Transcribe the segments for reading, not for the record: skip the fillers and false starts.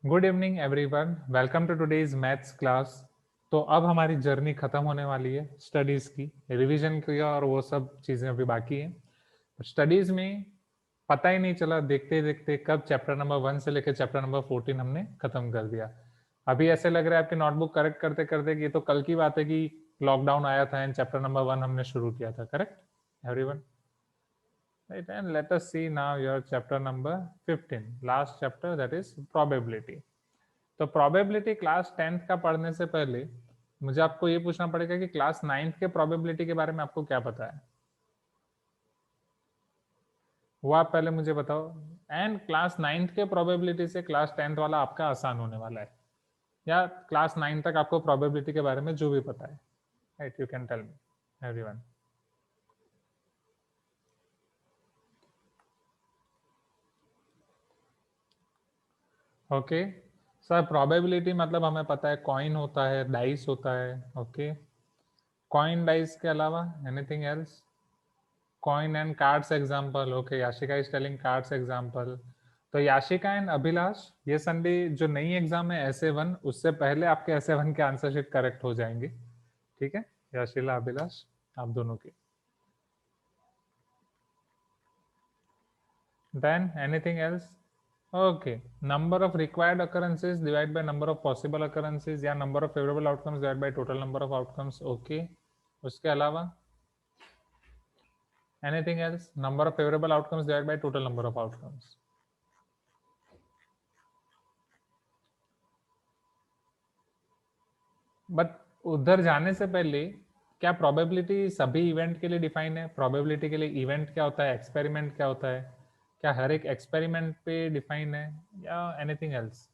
Good evening everyone, welcome to today's maths class. तो अब हमारी जर्नी खत्म होने वाली है स्टडीज की, रिवीजन की और वो सब चीजें अभी बाकी हैं। स्टडीज में पता ही नहीं चला देखते देखते कब चैप्टर नंबर 1 से लेकर चैप्टर नंबर 14 हमने खत्म कर दिया। अभी ऐसे लग रहा है आपकी नोटबुक करेक्ट करते करते कि ये तो कल की बात है कि लॉकडाउन आया था एंड चैप्टर नंबर 1 हमने शुरू किया था। Correct everyone? Right, and let us see now your chapter number 15, last chapter, that is probability. तो प्रोबेबिलिटी क्लास 10th का पढ़ने से पहले मुझे आपको ये पूछना पड़ेगा कि क्लास 9th के प्रोबेबिलिटी के बारे में आपको क्या पता है, वो आप पहले मुझे बताओ। एंड क्लास 9th के प्रोबेबिलिटी से क्लास 10th वाला आपका आसान होने वाला है, या क्लास 9 तक आपको प्रोबेबिलिटी के बारे में जो भी पता है। Right, you can tell me everyone. Okay sir, probability मतलब हमें पता है कॉइन होता है, डाइस होता है। ओके, कॉइन डाइस के अलावा anything else? Coin and cards example. Okay, Yashika is telling cards example. तो याशिका एंड अभिलाष, ये संडे जो नई एग्जाम है SA1, उससे पहले आपके SA1 के आंसर शीट करेक्ट हो जाएंगे। ठीक है याशिला, अभिलाष, आप दोनों के। Than anything else? Okay, number of required occurrences divide by number of possible occurrences, या number of favourable outcomes divide by total number of outcomes. Okay, उसके अलावा anything else? Number of favourable outcomes divide by total number of outcomes. But उधर जाने से पहले क्या probability सभी event के लिए डिफाइन है? प्रोबेबिलिटी के लिए इवेंट क्या होता है, एक्सपेरिमेंट क्या होता है? क्या हर एक एक्सपेरिमेंट पे डिफाइन है, या anything else?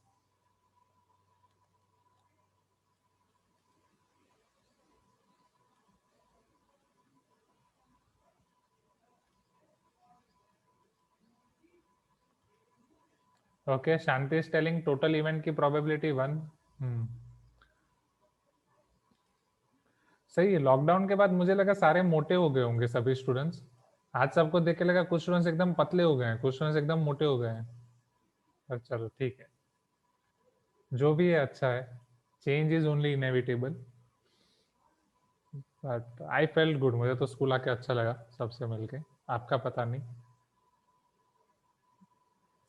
Okay, Shanti is telling total event की प्रोबेबिलिटी 1। सही है। लॉकडाउन के बाद मुझे लगा सारे मोटे हो गए होंगे सभी स्टूडेंट्स। आज सबको देख के लगा कुछ स्टूडेंट्स एकदम पतले हो गए हैं, कुछ स्टूडेंट्स एकदम मोटे हो गए हैं। पर चलो ठीक है, जो भी है अच्छा है। Change is only inevitable. But I felt good, मुझे तो स्कूल आके अच्छा लगा सबसे मिलके। आपका पता नहीं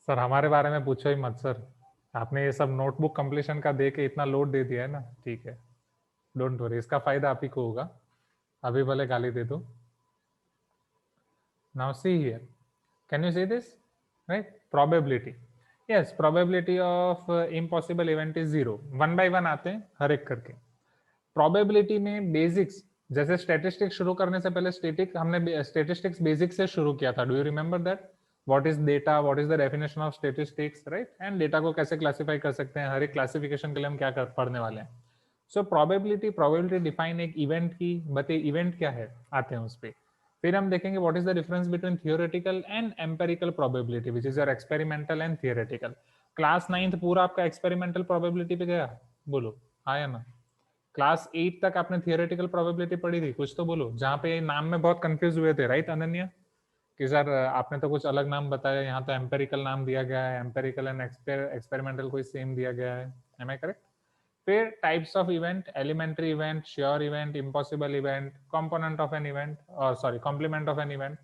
सर, हमारे बारे में पूछो ही मत सर। आपने ये सब नोटबुक कंप्लीशन का दे के इतना लोड दे दिया है ना, ठीक है, डोंट वरी, इसका फायदा आप ही को होगा। अभी भले गाली दे दो। Now see here, can you see this? Right, probability. Yes, probability of impossible event is 0। One by one आते हैं हर एक करके। प्रोबेबिलिटी में बेसिक्स, जैसे स्टैटिस्टिक्स शुरू करने से पहले हमने स्टैटिस्टिक्स बेसिक से शुरू किया था। Do you remember that? What is data, what is the definition of statistics, right? And data को कैसे क्लासिफाई कर सकते हैं, हर एक क्लासिफिकेशन के लिए हम क्या पढ़ने वाले हैं। सो प्रोबेबिलिटी डिफाइन एक इवेंट की, बट इवेंट क्या है आते हैं उस पर। फिर हम देखेंगे what is the difference between theoretical and empirical probability, which is your experimental and theoretical. Class 9th पूरा आपका एक्सपेरिमेंटल प्रोबेबिलिटी पे गया, बोलो हाँ या ना? क्लास 8 तक आपने थियोरेटिकल प्रोबेबिलिटी पढ़ी थी, कुछ तो बोलो, जहाँ पे नाम में बहुत कंफ्यूज हुए थे, राइट अनन्या? कि सर आपने तो कुछ अलग नाम बताया, यहाँ तो एम्पेरिकल नाम दिया गया है, एम्पेरिकल एंड एक्सपेरिमेंटल कोई सेम दिया गया है। Am I correct? फिर types of event, elementary event, sure event, impossible event, component of an event, और sorry complement of an event.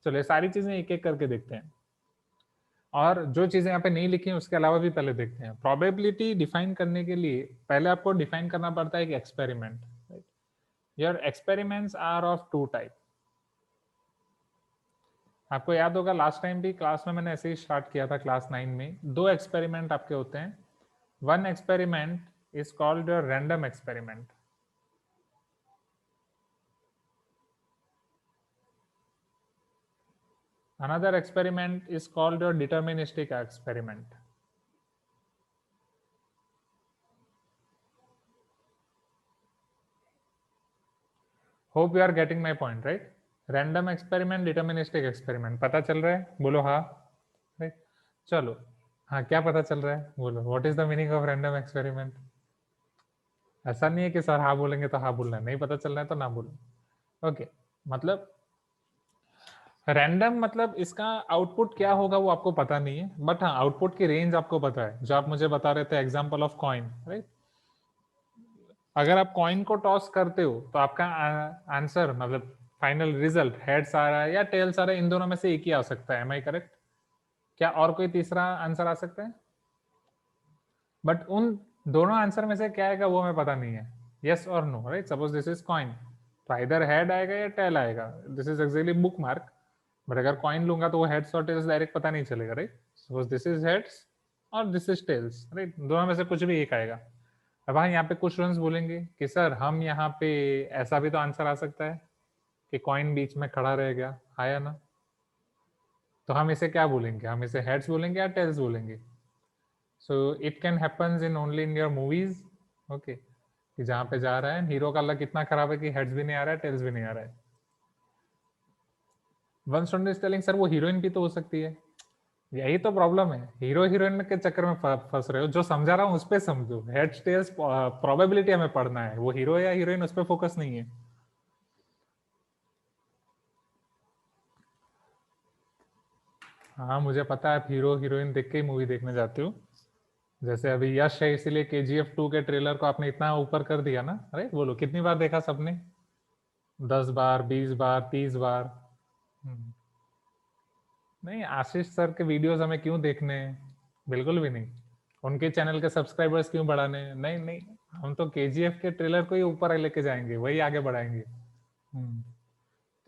चलिए सारी चीजें एक एक करके देखते हैं, और जो चीजें यहाँ पे नहीं लिखी हैं उसके अलावा भी पहले देखते हैं। प्रोबेबिलिटी डिफाइन करने के लिए पहले आपको डिफाइन करना पड़ता है एक experiment. Your experiments are of two type. आपको याद होगा लास्ट टाइम भी क्लास में मैंने ऐसे ही स्टार्ट किया था, क्लास 9 में दो एक्सपेरिमेंट आपके होते हैं। One experiment is called your random experiment. Another experiment is called your deterministic experiment. Hope you are getting my point, right? Random experiment, deterministic experiment. पता चल रहा है? बोलो हाँ। Right? चलो, हाँ क्या पता चल रहा है बोलो। What is the meaning of random experiment? ऐसा नहीं है कि सर हाँ बोलेंगे तो हाँ बोलना है, नहीं पता चल रहा है तो ना बोलो। ओके, मतलब रैंडम मतलब इसका आउटपुट क्या होगा वो आपको पता नहीं है, बट हाँ आउटपुट की रेंज आपको पता है, जो आप मुझे बता रहे थे एग्जांपल ऑफ कॉइन, राइट। अगर आप कॉइन को टॉस करते हो तो आपका आंसर मतलब फाइनल रिजल्ट हेड्स आ रहा है या टेल्स आ रहा है, इन दोनों में से एक ही आ सकता है, एम आई करेक्ट? क्या और कोई तीसरा आंसर आ सकता है? बट उन दोनों आंसर में से क्या आएगा वो हमें पता नहीं है, यस और no, right. Suppose this is coin, तो इधर हेड आएगा या टेल आएगा, this is actually bookmark. But अगर कॉइन लूंगा तो वो हेड्स और टेल्स डायरेक्ट पता नहीं चलेगा, right. Suppose this is heads और दिस इज टेल्स, राइट, दोनों में से कुछ भी एक आएगा। अब हाँ यहाँ पे कुछ स्टूडेंट्स बोलेंगे कि सर हम यहाँ पे ऐसा भी तो आंसर आ सकता है कि कॉइन बीच में खड़ा रह गया, आया ना, तो हम इसे क्या बोलेंगे, हम इसे हेड्स बोलेंगे या टेल्स बोलेंगे? So it can happens in only in your movies, okay, कि जहाँ पे जा रहा है हीरो का लक इतना खराब है कि हेड्स भी नहीं आ रहा है, टेल्स भी नहीं आ रहा है। One student is telling sir वो हीरोइन भी तो हो सकती है। यही तो प्रॉब्लम है, हीरो हीरोइन के चक्कर में फंस रहे हो। जो समझा रहा हूँ उस पर समझो, हेड्स टेल्स प्रोबेबिलिटी हमें पढ़ना है, वो हीरो या हीरोइन उस पर फोकस नहीं है। हाँ मुझे पता है, आप हीरो हीरोइन देख के ही मूवी देखने जाते हो। जैसे अभी यश है इसीलिए KGF 2 के ट्रेलर को आपने इतना ऊपर कर दिया ना, अरे बोलो कितनी बार देखा सबने? 10 बार, 20 बार, 30 बार? हम्म। नहीं, आशीष सर के वीडियोस हमें क्यों देखने हैं? बिल्कुल भी नहीं। उनके चैनल के सब्सक्राइबर्स क्यों बढ़ाने हैं? नहीं नहीं, हम तो KGF के ट्रेलर को ही ऊपर लेके जाएंगे, वही आगे बढ़ाएंगे।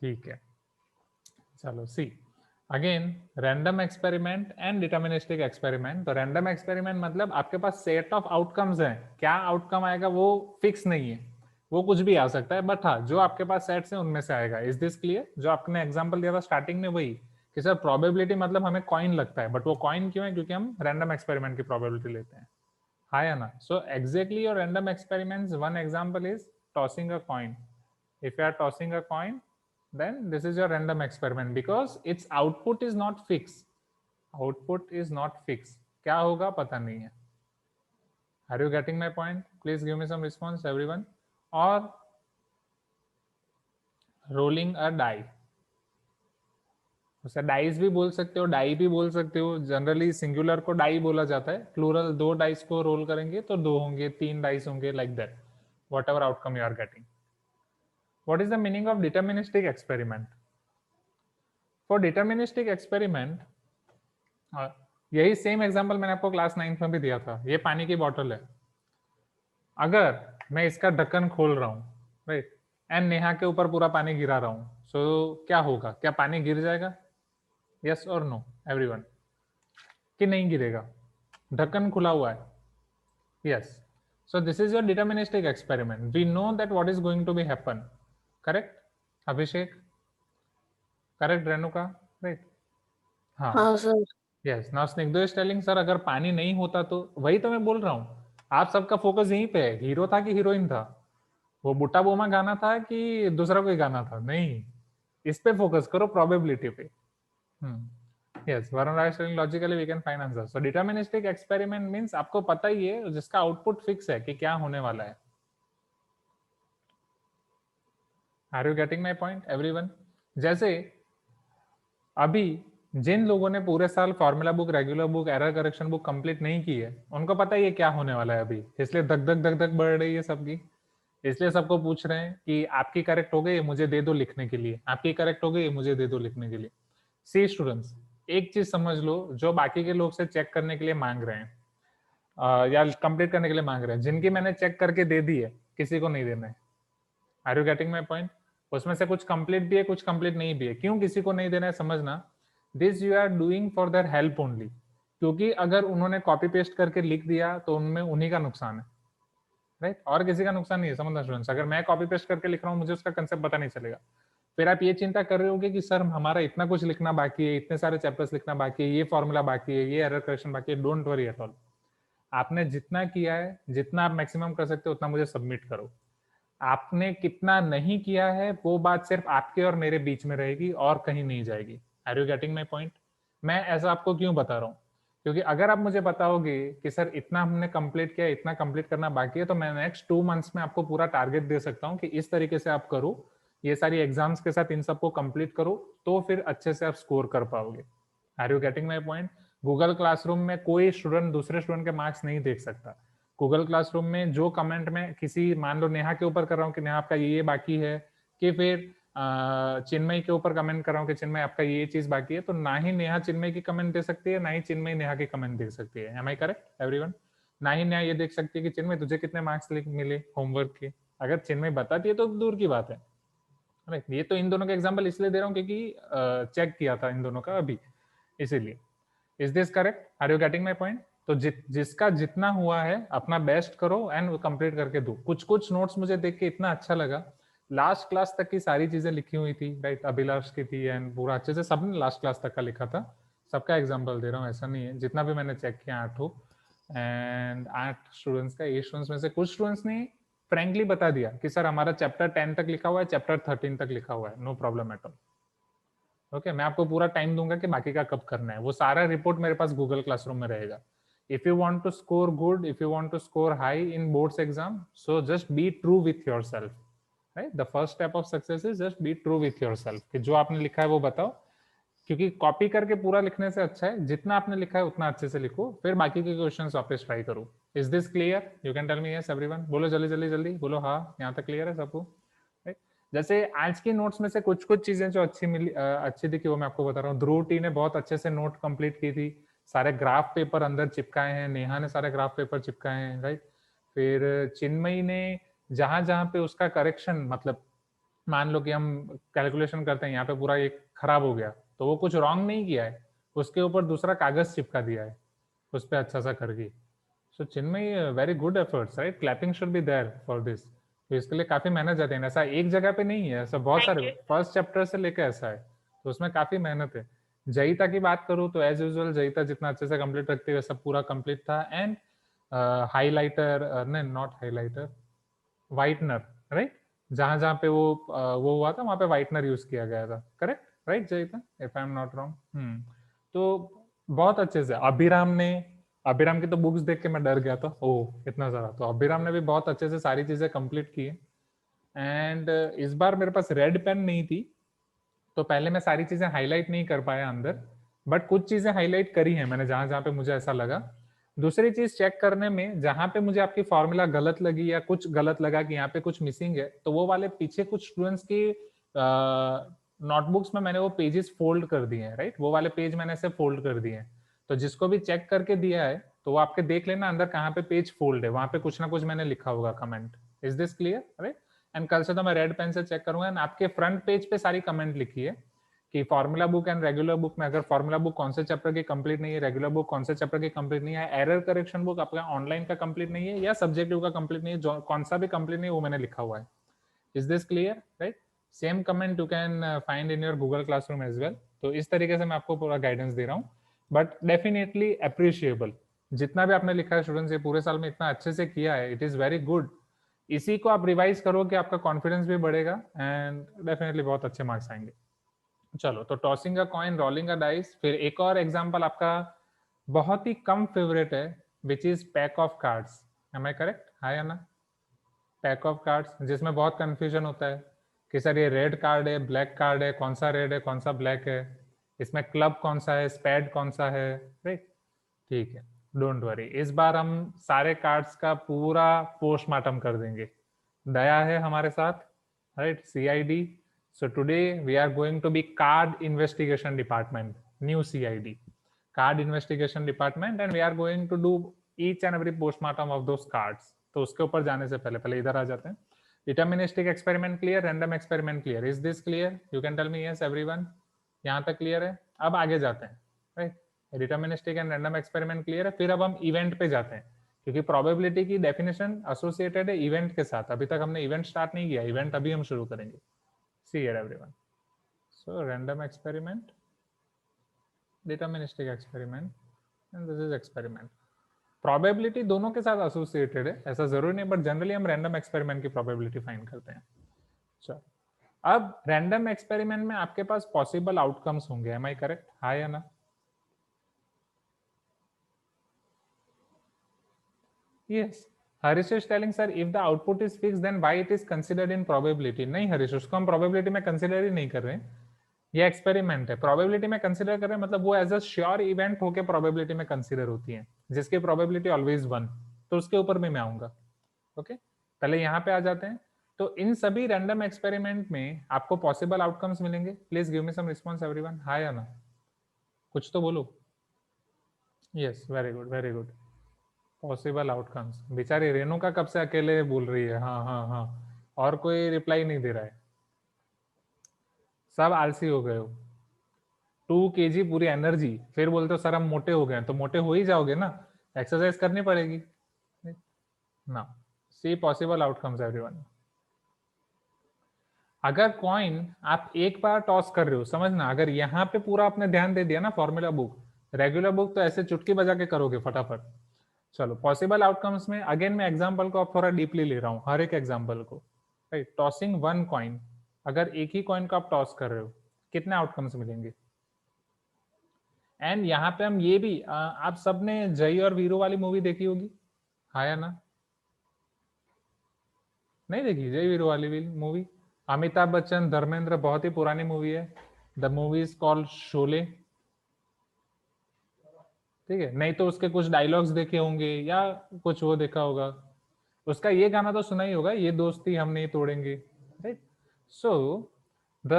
ठीक है, चलो see again, random experiment and deterministic experiment. तो रैंडम एक्सपेरिमेंट मतलब आपके पास सेट ऑफ आउटकम्स हैं, क्या आउटकम आएगा वो फिक्स नहीं है, वो कुछ भी आ सकता है, बट हाँ जो आपके पास सेट्स हैं उनमें से आएगा। Is this clear? जो आपने एग्जांपल दिया था स्टार्टिंग में वही, कि सर प्रोबेबिलिटी मतलब हमें कॉइन लगता है, बट वो कॉइन क्यों है? क्योंकि हम रैंडम एक्सपेरिमेंट की प्रोबेबिलिटी लेते हैं, हाँ या ना? So exactly your random experiments, one example is tossing a coin. if you are tossing a coin, then this is your random experiment because its output is not fixed, output is not fixed, क्या होगा पता नहीं है। Are you getting my point? Please give me some response everyone. और rolling a die, उसे dice भी बोल सकते हो, डाई भी बोल सकते हो, जनरली सिंगुलर को डाई बोला जाता है, प्लूरल दो डाइस को रोल करेंगे तो दो होंगे, तीन डाइस होंगे, like that, whatever outcome you are getting. What is the meaning of deterministic experiment? For deterministic experiment, यही सेम एग्जांपल मैंने आपको क्लास 9 में भी दिया था। ये पानी की बोतल है, अगर मैं इसका ढक्कन खोल रहा हूँ, राइट, एंड नेहा के ऊपर पूरा पानी गिरा रहा हूँ, सो क्या होगा? क्या पानी गिर जाएगा? यस और नो एवरीवन, कि नहीं गिरेगा? ढक्कन खुला हुआ है, yes. So this is your deterministic experiment, we know that what is going to be happen, correct Abhishek? Correct Renuka? Right, हाँ हाँ sir. Yes. Now Snigdho is telling sir अगर पानी नहीं होता तो, वही तो मैं बोल रहा हूँ, आप सबका फोकस यहीं पे है, हीरो था कि हीरोइन था, वो बुट्टा बोमा गाना था कि दूसरा कोई गाना था? नहीं, इस पे फोकस करो, प्रोबेबिलिटी पे। Yes, Varun Rai telling logically we can find answer. So deterministic experiment means आपको पता ही है जिसका आउटपुट फिक्स है कि क्या होने वाला है। Are you getting my point everyone? जैसे अभी जिन लोगों ने पूरे साल formula book, regular book, error correction book complete नहीं की है, उनको पता ही है क्या होने वाला है अभी, इसलिए धक धक धक धक बढ़ रही है सबकी। इसलिए सबको पूछ रहे हैं कि आपकी करेक्ट हो गई, मुझे दे दो लिखने के लिए, आपकी करेक्ट हो गई, मुझे दे दो लिखने के लिए। सी स्टूडेंट्स, एक चीज समझ लो, जो बाकी के लोग से चेक करने के लिए मांग रहे हैं या कंप्लीट करने के लिए मांग रहे हैं, जिनकी मैंने चेक करके दे दी है, किसी को नहीं देना है। Are you getting my point? उसमें से कुछ कंप्लीट भी है, कुछ कंप्लीट नहीं भी है। क्यों किसी को नहीं देना है समझना, this you are doing for their help only, क्योंकि अगर उन्होंने कॉपी पेस्ट करके लिख दिया तो उनमें उन्हीं का नुकसान है, राइट, और किसी का नुकसान नहीं है। समझना स्टूडेंट्स, अगर मैं कॉपी पेस्ट करके लिख रहा हूँ, मुझे उसका कंसेप्ट पता नहीं चलेगा, फिर आप ये चिंता कर रहे होगे कि सर हमारा इतना कुछ लिखना बाकी है, इतने सारे चैप्टर्स लिखना बाकी है, ये फॉर्मूला बाकी है, ये एरर करेक्शन बाकी है। डोंट वरी एट ऑल, आपने जितना किया है, जितना आप मैक्सिमम कर सकते हो उतना मुझे सबमिट करो। आपने कितना नहीं किया है वो बात सिर्फ आपके और मेरे बीच में रहेगी और कहीं नहीं जाएगी। Are you getting my point? मैं ऐसा आपको क्यों बता रहा हूँ, क्योंकि अगर आप मुझे बताओगे कि सर इतना हमने कंप्लीट किया, इतना कंप्लीट करना बाकी है, तो मैं नेक्स्ट 2 मंथ्स में आपको पूरा टारगेट दे सकता हूँ कि इस तरीके से आप करो ये सारी एग्जाम्स के साथ इन सबको कंप्लीट करो, तो फिर अच्छे से आप स्कोर कर पाओगे। Are you getting my point? Google classroom में कोई स्टूडेंट दूसरे स्टूडेंट के मार्क्स नहीं देख सकता। गूगल क्लासरूम में जो कमेंट में किसी, मान लो नेहा के ऊपर कर रहा हूँ कि नेहा आपका ये बाकी है, कि फिर चिन्मय के ऊपर कमेंट कर रहा हूँ कि चिन्मय आपका ये चीज बाकी है, तो ना ही नेहा चिन्मय की कमेंट दे सकती है, ना ही चिन्मय नेहा की कमेंट दे सकती है। Am I correct everyone? ना ही नेहा ये देख सकती है कि चिन्मय तुझे कितने मार्क्स मिले होमवर्क के। अगर चिन्मय बताती है तो दूर की बात है। राइट, ये तो इन दोनों का एग्जांपल इसलिए दे रहा हूँ क्योंकि चेक किया था इन दोनों का अभी, इसीलिए। Is this correct? Are you getting my point? तो जिसका जितना हुआ है अपना बेस्ट करो एंड कंप्लीट करके दो। कुछ कुछ नोट्स मुझे देख के इतना अच्छा लगा, लास्ट क्लास तक की सारी चीजें लिखी हुई थी, राइट, अभिलाष की थी एंड पूरा अच्छे से सबने लास्ट क्लास तक का लिखा था। सबका एग्जाम्पल दे रहा हूँ, ऐसा नहीं है, जितना भी मैंने चेक किया 8 एंड 8 स्टूडेंट्स का, 8 स्टूडेंट्स में से कुछ स्टूडेंट्स ने फ्रेंकली बता दिया कि सर हमारा चैप्टर 10 तक लिखा हुआ है, चैप्टर 13 तक लिखा हुआ है, no problem at all. Okay, मैं आपको पूरा टाइम दूंगा कि बाकी का कब करना है, वो सारा रिपोर्ट मेरे पास गूगल क्लासरूम में रहेगा। If you want to score good, if you want to score high in boards exam, so just be true with yourself, right? The first step of success is just be true with yourself, कि जो आपने लिखा है वो बताओ, क्योंकि copy करके पूरा लिखने से अच्छा है जितना आपने लिखा है उतना अच्छे से लिखो, फिर बाकी के क्वेश्चंस वापस ट्राई करो। Is this clear? You can tell me yes everyone, बोलो जल्दी जल्दी जल्दी बोलो हाँ, यहाँ तक क्लियर है सबको? जैसे आज की नोट्स में से कुछ कुछ चीजें जो अच्छी मिली, अच्छी दिखी, वो मैं आपको बता रहा हूँ। ध्रुव टी ने बहुत अच्छे से नोट कंप्लीट की थी, सारे ग्राफ पेपर अंदर चिपकाए हैं, नेहा ने सारे ग्राफ पेपर चिपकाए हैं, राइट। फिर चिन्मयी ने जहां जहां पे उसका करेक्शन, मतलब मान लो कि हम कैलकुलेशन करते हैं, यहाँ पे पूरा एक खराब हो गया, तो वो कुछ रॉन्ग नहीं किया है, उसके ऊपर दूसरा कागज चिपका दिया है उस पर अच्छा सा करके। So Chinmay, very good efforts, right, clapping should be there for this. तो इसके लिए काफी मेहनत जाती है, ऐसा एक जगह पे नहीं है, ऐसा बहुत सारे फर्स्ट चैप्टर से लेकर ऐसा है, तो उसमें काफी मेहनत है। जयिता की बात करूँ तो एज यूजुअल जयिता जितना अच्छे से कंप्लीट रखती है सब पूरा कंप्लीट था। एंड हाईलाइटर, नहीं नॉट हाईलाइटर, वाइटनर, राइट, जहां जहां पे वो हुआ था वहां पे वाइटनर यूज किया गया था, correct, right Jayita, if I am not wrong. तो बहुत अच्छे से अभिराम की तो बुक्स देख के मैं डर गया था, ओह इतना सारा, तो अभिराम ने भी बहुत अच्छे से सारी चीजें कंप्लीट की है। एंड इस बार मेरे पास रेड पेन नहीं थी, तो पहले मैं सारी चीजें हाईलाइट नहीं कर पाया अंदर, बट कुछ चीजें हाईलाइट करी है मैंने जहां जहां पे मुझे ऐसा लगा। दूसरी चीज चेक करने में, जहां पे मुझे आपकी फॉर्मूला गलत लगी या कुछ गलत लगा कि यहाँ पे कुछ मिसिंग है, तो वो वाले पीछे कुछ स्टूडेंट्स की नोटबुक्स में मैंने वो पेजेस फोल्ड कर दिए हैं, राइट, वो वाले पेज मैंने ऐसे फोल्ड कर दिए हैं, तो जिसको भी चेक करके दिया है तो वो आपके देख लेना अंदर कहाँ पे पेज फोल्ड है, वहां पे कुछ ना कुछ मैंने लिखा होगा comment. Is this clear? Right. And कल से तो मैं रेड पेन से चेक करूंगा, एंड आपके फ्रंट पेज पे सारी कमेंट लिखी है कि formula book and regular book में अगर फॉर्मूला बुक कौन से चैप्टर की कंप्लीट नहीं है, रेगुलर बुक कौन से चैप्टर की कंप्लीट नहीं है, एरर करेक्शन बुक आपका ऑनलाइन का कंप्लीट नहीं है या सब्जेक्टिव का कंप्लीट नहीं है, जो कौन सा भी कंप्लीट नहीं है वो मैंने लिखा हुआ है। Is this clear? Right. Same comment you can find in your Google classroom as well. तो इस तरीके से मैं आपको पूरा गाइडेंस दे रहा हूँ, बट डेफिनेटली अप्रिशिएबल, जितना भी आपने लिखा है स्टूडेंट्स, ये पूरे साल में इतना अच्छे से किया है, इट इज वेरी गुड। इसी को आप रिवाइज करोगे आपका कॉन्फिडेंस भी बढ़ेगा एंड डेफिनेटली बहुत अच्छे मार्क्स आएंगे। चलो, तो टॉसिंग का कॉइन, रोलिंग का डाइस, फिर एक और एग्जांपल आपका बहुत ही कम फेवरेट है, which is pack of cards. Am I correct? Hi Anna? Pack of cards, जिसमें बहुत कंफ्यूजन होता है कि सर ये रेड कार्ड है, ब्लैक कार्ड है, कौन सा रेड है, कौन सा ब्लैक है, इसमें क्लब कौन सा है, स्पैड कौन सा है, राइट। ठीक है, डोंट वरी, इस बार हम सारे कार्ड्स का पूरा पोस्टमार्टम कर देंगे। दया है हमारे साथ, right, CID. So today we are going to be card investigation department, new CID, card investigation department, and we are going to do each and every postmortem of those cards. तो उसके ऊपर जाने से पहले पहले इधर आ जाते हैं। Deterministic experiment clear, random experiment clear, is this clear? You can tell me yes everyone, यहाँ तक क्लियर है? अब आगे जाते हैं, right. Deterministic and random experiment clear है, फिर अब हम इवेंट पे जाते हैं, क्योंकि प्रोबेबिलिटी की डेफिनेशन एसोसिएटेड है इवेंट के साथ। अभी तक हमने इवेंट स्टार्ट नहीं किया, इवेंट अभी हम शुरू करेंगे। See here everyone, so random experiment, deterministic experiment, and this is experiment. Probability दोनों के साथ एसोसिएटेड है, ऐसा जरूरी नहीं, बट जनरली हम रैंडम एक्सपेरिमेंट की प्रोबेबिलिटी फाइंड करते हैं। चलो, अब रैंडम एक्सपेरिमेंट में आपके पास पॉसिबल आउटकम्स होंगे, एम आई करेक्ट? हाय ना? Yes. Harish is telling sir if the output is fix then why it is considered in probability. नहीं हरीश, उसको हम प्रोबेबिलिटी में कंसिडर ही नहीं कर रहे हैं, ये एक्सपेरिमेंट है। प्रोबेबिलिटी में कंसिडर कर रहे हैं मतलब वो एज अ श्योर इवेंट होके प्रोबेबिलिटी में कंसिडर होती है, जिसकी प्रोबेबिलिटी ऑलवेज 1, तो उसके ऊपर में मैं आऊंगा। ओके, पहले यहाँ पे आ जाते हैं। तो इन सभी रैंडम एक्सपेरिमेंट में आपको पॉसिबल आउटकम्स मिलेंगे। Please give me some response everyone, हाँ या ना, कुछ तो बोलो। Yes, very good very good. Possible outcomes, बेचारी रेणुका कब से अकेले बोल रही है, हाँ हाँ हाँ, और कोई रिप्लाई नहीं दे रहा है, सब आलसी हो गए हो। 2 kg पूरी एनर्जी, फिर बोलते हो सर हम मोटे हो गए, तो मोटे हो ही जाओगे ना, एक्सरसाइज करनी पड़ेगी ना। सी पॉसिबल आउटकम्स एवरीवन। अगर कॉइन आप एक बार टॉस कर रहे हो, समझना, अगर यहाँ पे पूरा आपने ध्यान दे दिया ना फॉर्मूला बुक, रेगुलर बुक तो ऐसे चुटकी बजा के करोगे फटाफट। चलो पॉसिबल आउटकम्स में अगेन मैं एग्जांपल को अब थोड़ा डीपली ले रहा हूँ, हर एक एग्जांपल को। राइट, टॉसिंग वन कॉइन, अगर एक ही कॉइन को आप टॉस कर रहे हो, कितने आउटकम्स मिलेंगे। एंड यहाँ पे हम ये भी आप सबने जय और वीरू वाली मूवी देखी होगी, हाँ या ना। नहीं देखी जय वीरू वाली मूवी? अमिताभ बच्चन, धर्मेंद्र, बहुत ही पुरानी मूवी है। The movie is called Sholay. ठीक है, नहीं तो उसके कुछ डायलॉग्स देखे होंगे या कुछ वो देखा होगा। उसका ये गाना तो सुना ही होगा, ये दोस्ती हम नहीं तोड़ेंगे। राइट, सो द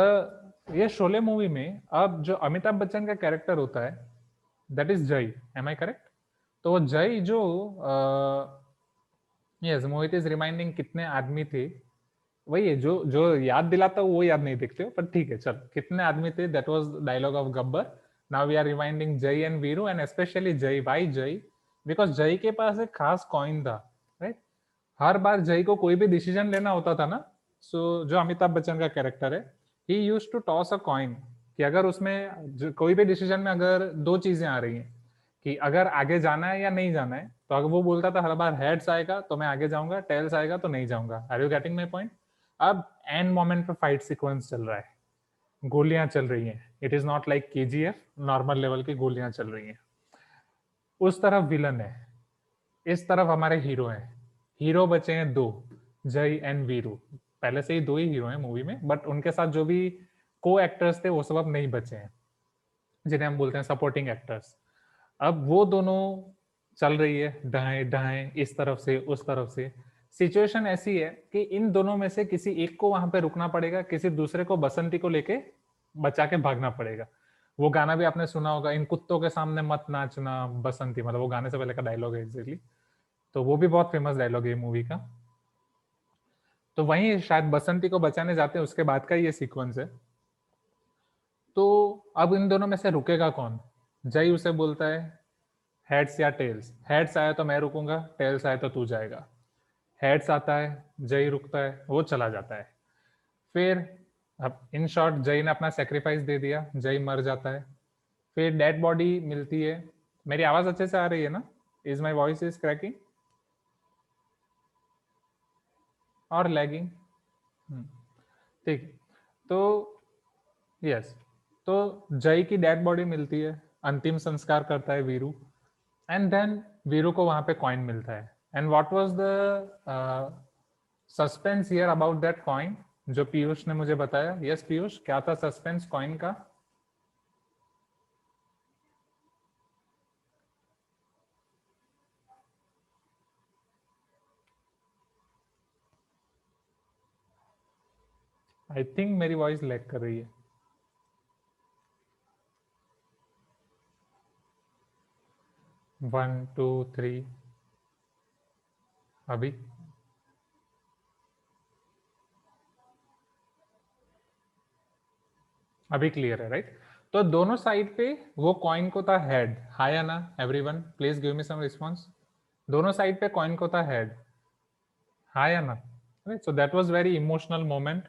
ये शोले मूवी में अब जो अमिताभ बच्चन का कैरेक्टर होता है दैट इज जय, एम आई करेक्ट? तो वो जय जो यस, मोहित इज रिमाइंडिंग कितने आदमी थे, वही है जो जो याद दिलाता वो याद नहीं देखते हो, पर ठीक है चल, कितने आदमी थे, that was dialogue of Gabbar. Now we are reminding Jai and Veeru, and specially Jai. Why Jai? Because Jai के पास एक खास कॉइन था। राइट, हर बार जय को कोई भी डिसीजन लेना होता था ना, सो जो अमिताभ बच्चन का कैरेक्टर है, he use to toss a coin, कि अगर उसमें कोई भी डिसीजन में अगर दो चीजें आ रही हैं कि अगर आगे जाना है या नहीं जाना है, तो अगर वो बोलता था हर बार हेड्स आएगा तो मैं आगे जाऊंगा, टेल्स आएगा तो नहीं जाऊंगा। Are you getting my point? अब एंड मोमेंट पे फाइट सीक्वेंस चल रहा है, गोलियां चल रही हैं, it is not like KGF, normal level की गोलियां चल रही हैं। उस तरफ विलन है, इस तरफ हमारे हीरो हैं। हीरो बचे हैं दो, जय एंड वीरू। पहले से ही दो ही हीरो हैं मूवी में, बट उनके साथ जो भी को एक्टर्स थे वो सब अब नहीं बचे हैं, जिन्हें हम बोलते हैं सपोर्टिंग एक्टर्स। अब वो दोनों चल रही है दाएं दाएं, इस तरफ से उस तरफ से। सिचुएशन ऐसी है कि इन दोनों में से किसी एक को वहां पे रुकना पड़ेगा, किसी दूसरे को बसंती को लेके बचा के भागना पड़ेगा। वो गाना भी आपने सुना होगा, इन कुत्तों के सामने मत नाचना बसंती, मतलब वो गाने से पहले का डायलॉग है एग्जैक्टली। तो वो भी बहुत फेमस डायलॉग है मूवी का। तो वहीं शायद बसंती को बचाने जाते हैं, उसके बाद का ये सीक्वेंस है। तो अब इन दोनों में से रुकेगा कौन? जय उसे बोलता है हेड्स या टेल्स। हेड्स आया तो मैं रुकूंगा, टेल्स आया तो तू जाएगा। हेड्स आता है, जय रुकता है, वो चला जाता है। फिर अब इन शॉर्ट जय ने अपना सेक्रीफाइस दे दिया, जय मर जाता है। फिर डेड बॉडी मिलती है। मेरी आवाज अच्छे से आ रही है ना? Is my voice is cracking और लैगिंग? ठीक, तो यस, तो जय की डेड बॉडी मिलती है, अंतिम संस्कार करता है वीरू, एंड देन वीरू को वहां पे कॉइन मिलता है। And what was the suspense here about that coin, जो पीयूष ने मुझे बताया। यस पीयूष, क्या था सस्पेंस कॉइन का? आई थिंक मेरी वॉइस लैग कर रही है। 1 2 3, अभी अभी क्लियर है राइट? तो दोनों साइड पे वो कॉइन को था हेड, हाँ या ना everyone? Please give me some response. दोनों साइड पे कॉइन को था हेड, हाँ या ना? Right, so that was very emotional moment.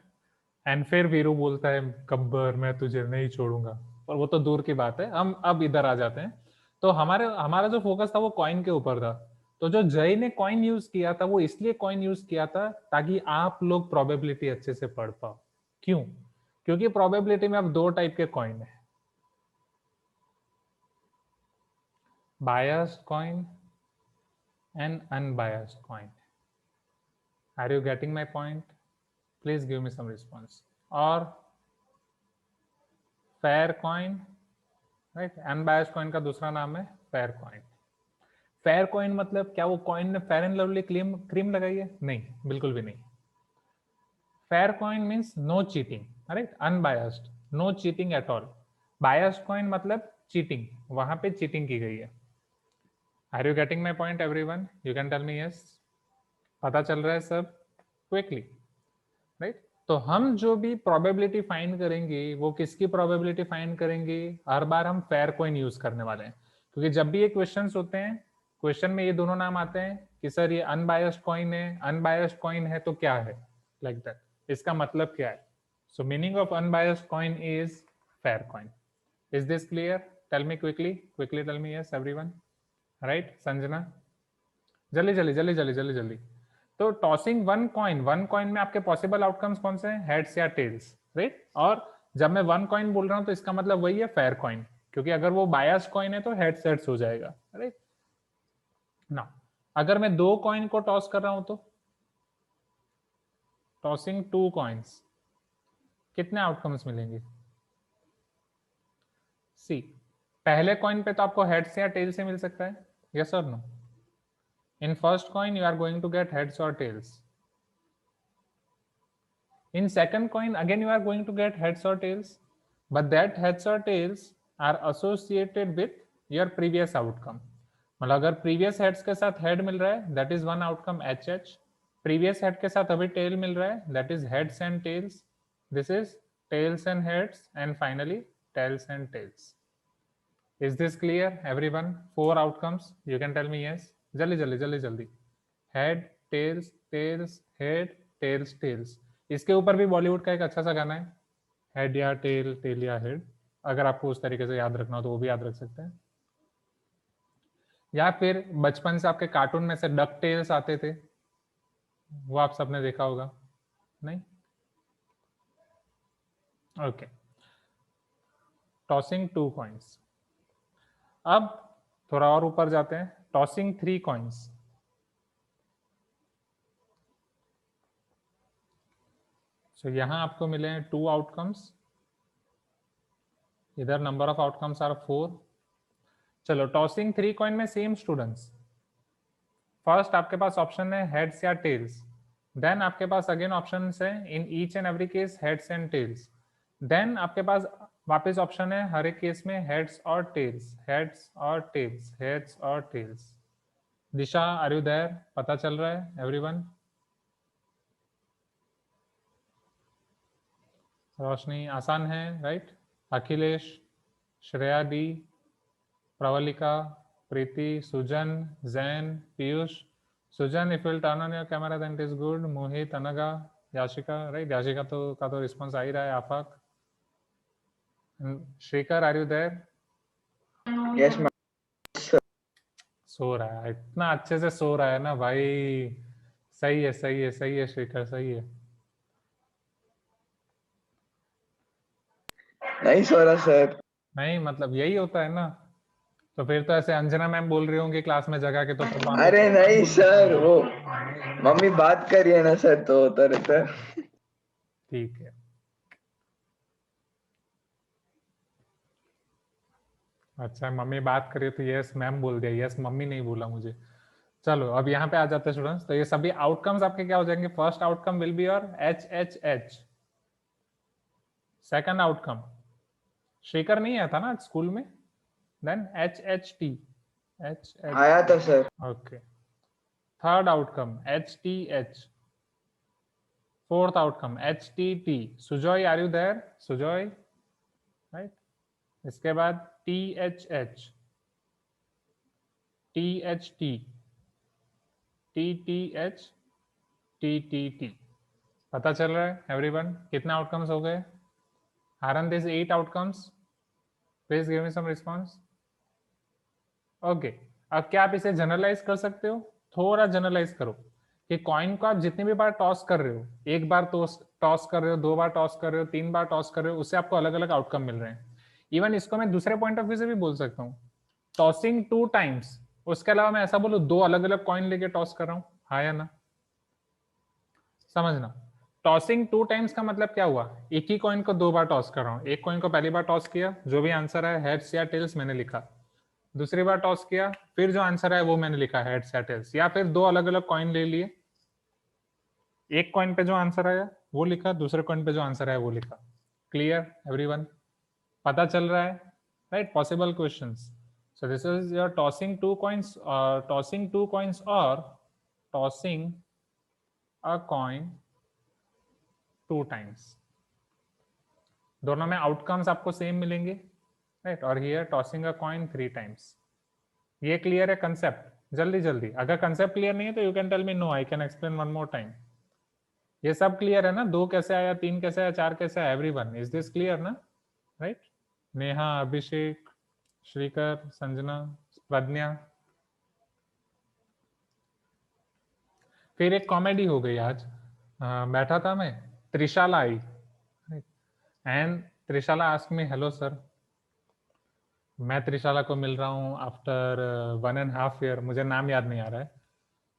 And फिर वीरू बोलता है गब्बर मैं तुझे नहीं छोड़ूंगा, पर वो तो दूर की बात है, हम अब इधर आ जाते हैं। तो हमारे हमारा जो फोकस था वो कॉइन के ऊपर था। तो जो जय ने कॉइन यूज किया था वो इसलिए कॉइन यूज किया था ताकि आप लोग प्रोबेबिलिटी अच्छे से पढ़ पाओ। क्यों? क्योंकि प्रोबेबिलिटी में अब दो टाइप के कॉइन है, biased coin and unbiased coin. Are you getting my point? Please give me some response. और fair coin, right, unbiased coin का दूसरा नाम है फेयर कॉइन. फेयर कॉइन मतलब क्या वो कॉइन ने फेयर एंड लवली क्रीम लगाई है? नहीं, बिल्कुल भी नहीं. Fair coin means no cheating, right, unbiased, no cheating at all. Biased coin मतलब चीटिंग, वहां पे चीटिंग की गई है. Are you getting my point everyone? You can tell me yes. पता चल रहा है सब क्विकली, राइट? तो हम जो भी प्रोबेबिलिटी फाइंड करेंगे वो किसकी प्रोबेबिलिटी फाइंड करेंगे? हर बार हम फेयर कॉइन यूज करने वाले हैं, क्योंकि जब भी ये क्वेश्चंस होते हैं, क्वेश्चन में ये दोनों नाम आते हैं कि सर ये अनबायस्ड कॉइन है, अनबायस्ड कॉइन है तो क्या है, लाइक दैट, इसका मतलब क्या है. So meaning of unbiased coin is fair coin. Is this clear? Tell me quickly, quickly tell me yes everyone. Right Sanjana, जल्दी जल्दी जल्दी जल्दी जल्दी जल्दी. तो टॉसिंग वन कॉइन में आपके पॉसिबल आउटकम्स कौन से हैं? हेड्स या टेल्स, राइट? और जब मैं वन कॉइन बोल रहा हूं तो इसका मतलब वही है फेयर कॉइन, क्योंकि अगर वो बायस्ड कॉइन है तो हेड्स हेड्स हो जाएगा, राइट ना. अगर मैं दो कॉइन को टॉस कर रहा हूं तो टॉसिंग टू कॉइन्स, कितने आउटकम्स मिलेंगे? सी, पहले कॉइन पे तो आपको हेड्स या टेल्स से मिल सकता है, यस और no? In first coin you are going to get heads और tails. In second coin, again you are going to get heads or tails, but that heads or tails are associated with your previous outcome. मतलब अगर previous heads के साथ head मिल रहा है, that is one outcome HH. Previous head के साथ अभी tail मिल रहा है, that is heads and tails. This is tails and heads, and finally tails and tails. Is this clear, everyone? Four outcomes. You can tell me yes. जल्दी जल्दी जल्दी जल्दी. Head, tails, tails, head, tails, tails. इसके ऊपर भी बॉलीवुड का एक अच्छा सा गाना है, हेड या टेल, टेल या हेड. अगर आपको उस तरीके से याद रखना हो तो वो भी याद रख सकते हैं. या फिर बचपन से आपके कार्टून में से डक टेल्स आते थे, वो आप सबने देखा होगा, नहीं? ओके. Tossing two coins. अब थोड़ा और ऊपर जाते हैं, टॉसिंग थ्री कॉइन्स. सो यहां आपको मिले हैं टू आउटकम्स, इधर नंबर ऑफ आउटकम्स आर 4. चलो टॉसिंग थ्री कॉइन में सेम स्टूडेंट्स. फर्स्ट आपके पास ऑप्शन है हेड्स या टेल्स, देन आपके पास अगेन ऑप्शन है in each and every case heads and tails, then आपके पास वापस ऑप्शन है हर एक केस में हेड्स और टेल्स, हेड्स और टेल्स, हेड्स और tails. Disha, are you there? पता चल रहा है एवरीवन? रोशनी, आसान है, right? Akhilesh, Shreya D, Pravalika, Preeti, Sujan, Jain, Piyush. Sujan, if you'll turn on your camera then it is good. मोहित, अनगा, याशिका, राइट? याशिका तो का तो रिस्पॉन्स आ ही रहा है. Afaq, Shrikar, are you there? Yes ma'am. सो रहा है, इतना अच्छे से सो रहा है ना भाई. सही है सही है सही है श्रीकर, सही है. नहीं सो रहा सर. नहीं मतलब यही होता है ना. तो फिर तो ऐसे अंजना मैम बोल रही होंगी क्लास में जगह के, तो फिर वहां पे अरे नहीं सर, वो मम्मी बात कर रही है ना सर, तो होता रहता है. ठीक है. अच्छा, मम्मी बात करिए तो यस मैम बोल दिया, यस मम्मी नहीं बोला मुझे. चलो अब यहाँ पे आ जाते हैं स्टूडेंट्स. तो ये सभी आउटकम्स आपके क्या हो जाएंगे? First outcome will be your H H H. Second outcome, Shekar नहीं आया था ना स्कूल में? Then H H T, H H. आया था sir. Okay. Third outcome H T H. Fourth outcome H T T. Sujoy, are you there? Sujoy, right? इसके बाद T H H, T H T, T T H, T T T. पता चल रहा है everyone कितने outcomes हो गए? आरन this 8 outcomes. Please give me some response. Okay. अब क्या आप इसे जनरलाइज कर सकते हो? थोड़ा जनरलाइज करो कि कॉइन को आप जितनी भी बार टॉस कर रहे हो, एक बार टॉस कर रहे हो, दो बार टॉस कर रहे हो, तीन बार टॉस कर रहे हो, उससे आपको अलग अलग आउटकम मिल रहे हैं. इवन इसको मैं दूसरे पॉइंट ऑफ व्यू से भी बोल सकता हूँ, टॉसिंग टू टाइम्स. उसके अलावा मैं ऐसा बोलूँ, दो अलग अलग कॉइन लेके टॉस कर रहा हूँ, हाँ या ना? समझना, टॉसिंग 2 टाइम्स का मतलब क्या हुआ, एक ही कॉइन को 2 बार टॉस कर रहा हूँ। एक कॉइन को पहली बार टॉस किया, जो भी आंसर है हेड्स या टेल्स मैंने लिखा, दूसरी बार टॉस किया, फिर जो आंसर है वो मैंने लिखा हेड्स या टेल्स, या फिर 2 अलग अलग कॉइन ले लिए, एक कॉइन पे जो आंसर आया वो लिखा, दूसरे कॉइन पे जो आंसर आया वो लिखा। क्लियर एवरीवन, पता चल रहा है, right? Possible questions. So this is your tossing 2 coins, tossing 2 coins or tossing a coin 2 times. दोनों में आउटकम्स आपको सेम मिलेंगे, राइट? और here tossing a coin 3 times. ये क्लियर है कंसेप्ट? जल्दी जल्दी, अगर कंसेप्ट क्लियर नहीं है तो you can tell me, no I can explain one more time. ये सब क्लियर है ना? 2 कैसे आया, 3 कैसे आया, 4 कैसे आया, एवरीवन इज दिस क्लियर ना? राइट? नेहा, अभिषेक, श्रीकर, संजना, प्रज्ञा। फिर एक कॉमेडी हो गई आज, बैठा था मैं, त्रिशाला आई and Trishala ask me, hello sir. मैं त्रिशाला को मिल रहा हूँ आफ्टर 1.5 ईयर, मुझे नाम याद नहीं आ रहा है,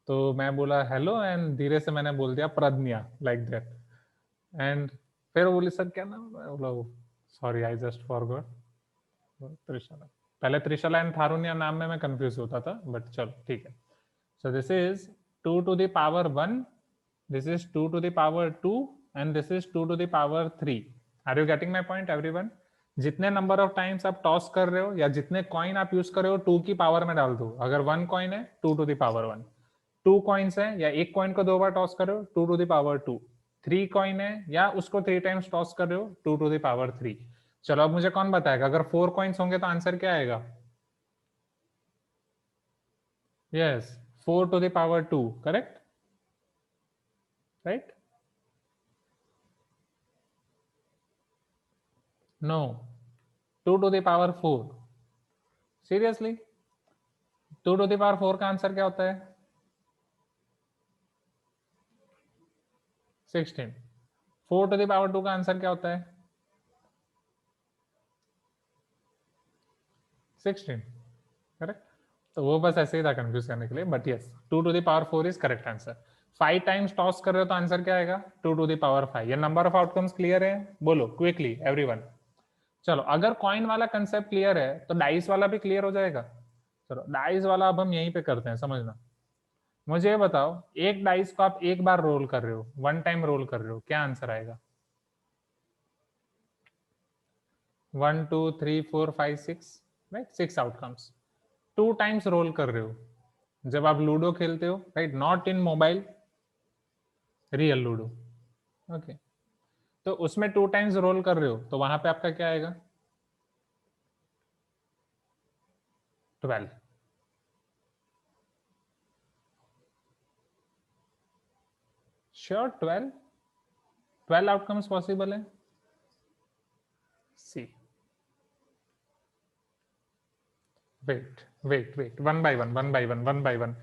तो मैं बोला हेलो एंड धीरे से मैंने बोल दिया प्रज्ञा, लाइक दैट। एंड फिर बोली सर क्या नाम, बोला sorry I just forgot Trishala. पहले त्रिशाला एंड थारुनिया नाम में मैं कंफ्यूज होता था, बट चलो ठीक है। So this is 2 to the power 1, this is 2 to the power 2 and this is 2 to the power 3. Are you getting my point everyone? जितने नंबर ऑफ टाइम्स आप टॉस कर रहे हो या जितने कॉइन आप यूज कर रहे हो 2 की पावर में डाल दो। अगर 1 कॉइन है 2 to the power 1, 2 कॉइन्स है या एक कॉइन को 2 बार टॉस कर रहे हो 2 to the power 2, 3 कॉइन है या उसको 3 टाइम्स टॉस कर रहे हो 2 to the power 3। चलो अब मुझे कौन बताएगा, अगर 4 कॉइन्स होंगे तो आंसर क्या आएगा? Yes, 4 to the power 2, correct? Right? No, 2 to the power 4। Seriously 2 to the power 4 का आंसर क्या होता है? 16। 4 to the power 2 का आंसर क्या होता है? 16, करेक्ट? तो वो बस ऐसे ही था कंफ्यूज करने के लिए, but yes 2 to the power 4 is correct answer. 5 times toss कर रहे हो तो आंसर क्या आएगा? 2 to the power 5। ये नंबर ऑफ आउटकम्स क्लियर है? बोलो क्विकली एवरीवन। चलो अगर कॉइन वाला कंसेप्ट क्लियर है तो डाइस वाला भी क्लियर हो जाएगा। चलो डाइस वाला अब हम यहीं पे करते हैं, समझना। मुझे ये बताओ, एक डाइस को आप एक बार रोल कर रहे हो, 1 टाइम रोल कर रहे हो, क्या आंसर आएगा? 1 2 3 4 5 6, राइट? 6 आउटकम्स। 2 टाइम्स रोल कर रहे हो जब आप लूडो खेलते हो, right? Not in mobile, real ludo, okay. तो उसमें 2 टाइम्स रोल कर रहे हो तो वहां पे आपका क्या आएगा? 12। श्योर 12? 12 आउटकम्स पॉसिबल है? See, wait wait wait, one by one, one by one, one by one.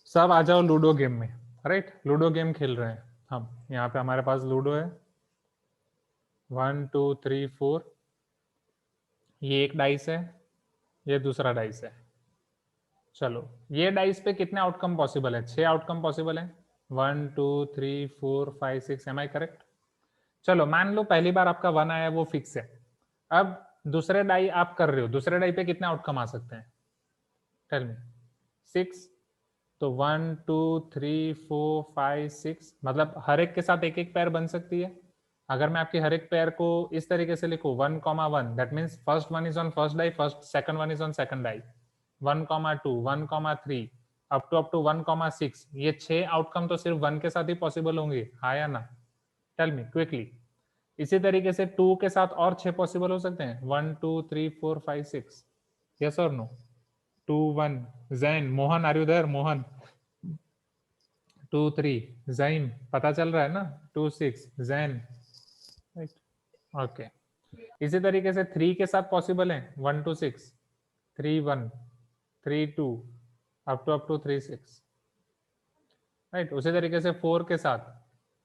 सब आ जाओ लूडो गेम में, राइट? लूडो गेम खेल रहे हैं हम, यहाँ पे हमारे पास लूडो है 1 2 3 4, ये एक डाइस है, ये दूसरा डाइस है। चलो ये डाइस पे कितने आउटकम पॉसिबल है? 6 आउटकम पॉसिबल है। 1 2 3 4 5 6, एम आई करेक्ट? चलो मान लो पहली बार आपका 1 आया, वो फिक्स है। अब दूसरे डाई आप कर रहे हो, दूसरे डाई पे कितने आउटकम आ सकते हैं? Tell me. 6। तो 1 2 3 4 5 6, मतलब हर एक के साथ एक एक पैर बन सकती है। अगर मैं आपकी हर एक पैर को इस तरीके से लिखूं 1,1, that means first one is on first die, first second one is on second die. 1,2 1,3 up to 1,6, ये 6 आउटकम तो सिर्फ 1 के साथ ही पॉसिबल होंगे, हाँ या ना? Tell me quickly. इसी तरीके से 2 के साथ और 6 पॉसिबल हो सकते हैं, 1 2 3 4 5 6। यस और no? 2 1, Jain, Mohan, are you there? Mohan. 2 3, Jain, पता चल रहा है ना? 2 6, जैन, राइट? ओके। इसी तरीके से 3 के साथ पॉसिबल है 1 2 6, 3 1, 3 2 अप टू 3 6, राइट? उसी तरीके से 4 के साथ,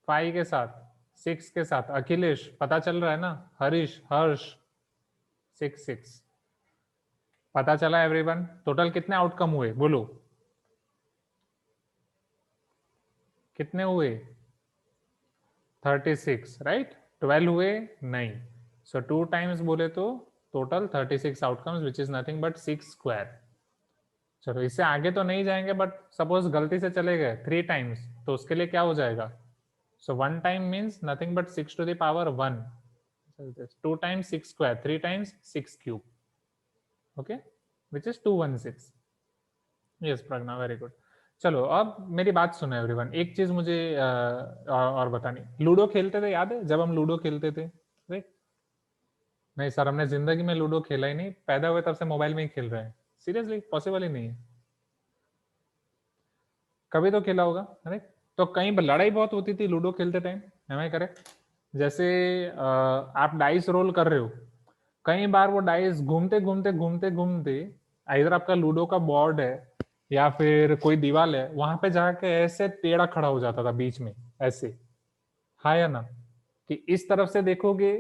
5 के साथ, 6 के साथ, अखिलेश, पता चल रहा है ना? हरीश, हर्ष, 6 6, पता चला एवरीवन? टोटल कितने आउटकम हुए बोलो, कितने हुए? 36, राइट? 12 हुए नहीं, सो 2 टाइम्स बोले तो total 36 outcomes which is nothing but 6 square. चलो इससे आगे तो नहीं जाएंगे, बट सपोज गलती से चले गए 3 टाइम्स, तो उसके लिए क्या हो जाएगा? सो 1 time means nothing but 6 to the power 1, 2 times 6 square, 3 times 6 cube, okay, which is 216. Yes Pragya, very good. चलो अब मेरी बात सुनो एवरीवन, एक चीज मुझे और बतानी। लूडो खेलते थे, याद है जब हम लूडो खेलते थे, राइट? नहीं सर, हमने जिंदगी में लूडो खेला ही नहीं, पैदा हुए तब से मोबाइल में ही खेल रहे हैं। सीरियसली पॉसिबल ही नहीं है। कभी तो खेला होगा, राइट? तो कहीं लड़ाई बहुत होती थी लूडो खेलते टाइम, एम आई करेक्ट? जैसे आप डाइस रोल कर रहे हो, कई बार वो डाइस घूमते घूमते घूमते घूमते इधर आपका लूडो का बोर्ड है या फिर कोई दीवार है, वहां पे जाके ऐसे टेढ़ा खड़ा हो जाता था बीच में, ऐसे। हाँ या ना? कि इस तरफ से देखोगे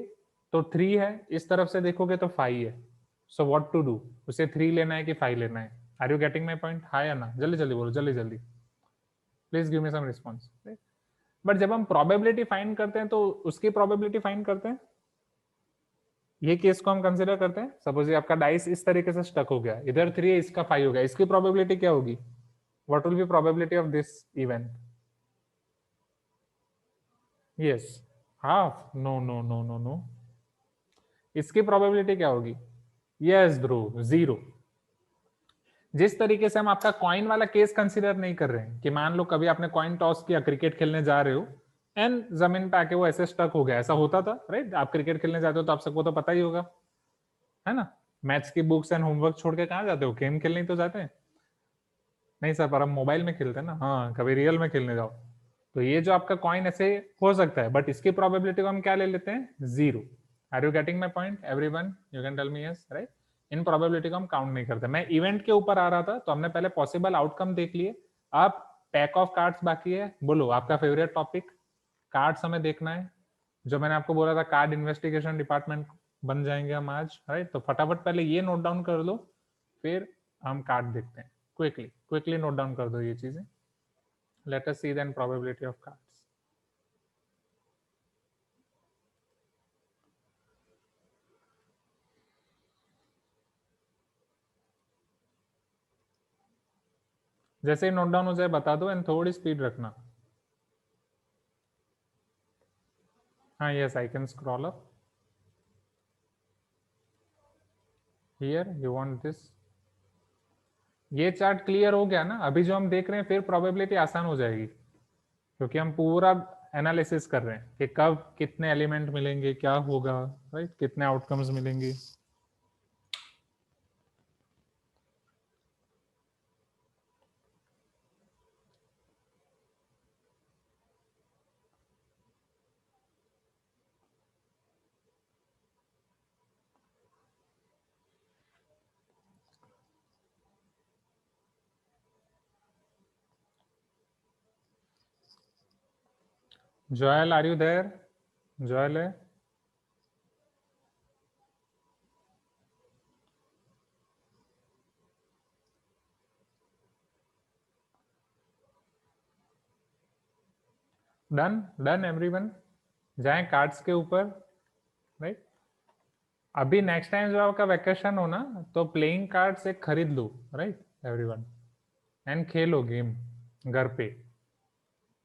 तो 3 है, इस तरफ से देखोगे तो 5 है। So what to do? उसे 3 लेना है कि 5 लेना है? Are you getting my point? हाँ या ना? जल्दी जल्दी बोलो, जल्दी जल्दी, please give me some response. But जब हम प्रोबेबिलिटी फाइंड करते हैं तो उसकी प्रोबेबिलिटी फाइंड करते हैं, ये केस को हम कंसिडर करते हैं। सपोज ये आपका डाइस इस तरीके से स्टक हो गया, इधर 3 है, इसका 5 हो गया, इसकी प्रोबेबिलिटी क्या होगी? What will be probability of this event? Yes, half. No no no no no, इसकी प्रोबेबिलिटी क्या होगी? यस ध्रुव, 0। जिस तरीके से हम आपका कॉइन वाला केस कंसीडर नहीं कर रहे हैं कि मान लो कभी आपने कॉइन टॉस किया, क्रिकेट खेलने जा रहे हो एंड जमीन पे आके वो ऐसे स्टक हो गया, ऐसा होता था, राइट? आप क्रिकेट खेलने जाते हो तो आप सबको तो पता ही होगा, है ना? मैथ्स की बुक्स एंड होमवर्क छोड़ के कहाँ जाते हो? गेम खेलने ही तो जाते हैं। नहीं सर, पर हम मोबाइल में खेलते हैं ना। हाँ, कभी रियल में खेलने जाओ तो ये जो आपका कॉइन ऐसे हो सकता है, बट इसकी प्रोबेबिलिटी को हम क्या ले लेते हैं? 0। Are you getting my point everyone? You can tell me yes, right? In probability को हम काउंट नहीं करते। मैं इवेंट के ऊपर आ रहा था, तो हमने पहले पॉसिबल आउटकम देख लिए। अब पैक ऑफ कार्ड्स बाकी है। बोलो आपका फेवरेट टॉपिक, कार्ड्स हमें देखना है। जो मैंने आपको बोला था, कार्ड इन्वेस्टिगेशन डिपार्टमेंट बन जाएंगे हम आज, राइट? तो फटाफट पहले ये नोट डाउन कर लो, फिर हम कार्ड देखते हैं। क्विकली क्विकली नोट डाउन कर दो ये चीजें। Let us see then probability of cards. जैसे ही नोट डाउन हो जाए बता दो एंड थोड़ी स्पीड रखना। हाँ, yes I can scroll up here, you want this. ये चार्ट क्लियर हो गया ना? अभी जो हम देख रहे हैं फिर प्रोबेबिलिटी आसान हो जाएगी, क्योंकि हम पूरा एनालिसिस कर रहे हैं कि कब कितने एलिमेंट मिलेंगे, क्या होगा, राइट? कितने आउटकम्स मिलेंगे। Joel, are you there? Joel है? डन डन एवरीवन, जाएं कार्ड्स के ऊपर, राइट? अभी नेक्स्ट टाइम जब आपका वैकेशन हो ना, तो प्लेइंग कार्ड्स एक खरीद लो, right everyone, and Khelo game घर पे।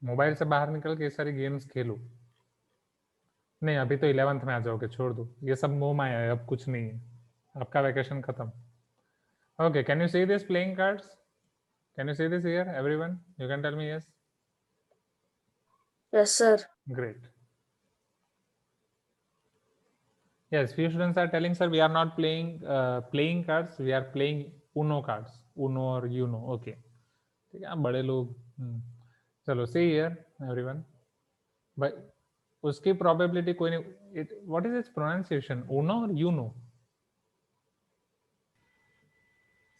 मोबाइल से बाहर निकल के ये सारी गेम्स खेलो। नहीं, अभी तो 11th में आ जाओगे, छोड़ दो ये सब, मोह माया है, अब कुछ नहीं है, आपका वैकेशन खत्म। Okay, can you see this playing cards? Can you see this here everyone? You can tell me yes? Yes, sir. Great. Yes, few students are telling, sir, we are not playing playing cards, we are playing Uno cards, Uno or Uno. Okay. ठीक है, आप बड़े लोग। चलो, see here everyone. भाई उसकी probability कोई नहीं। What is its pronunciation? Uno or Uno?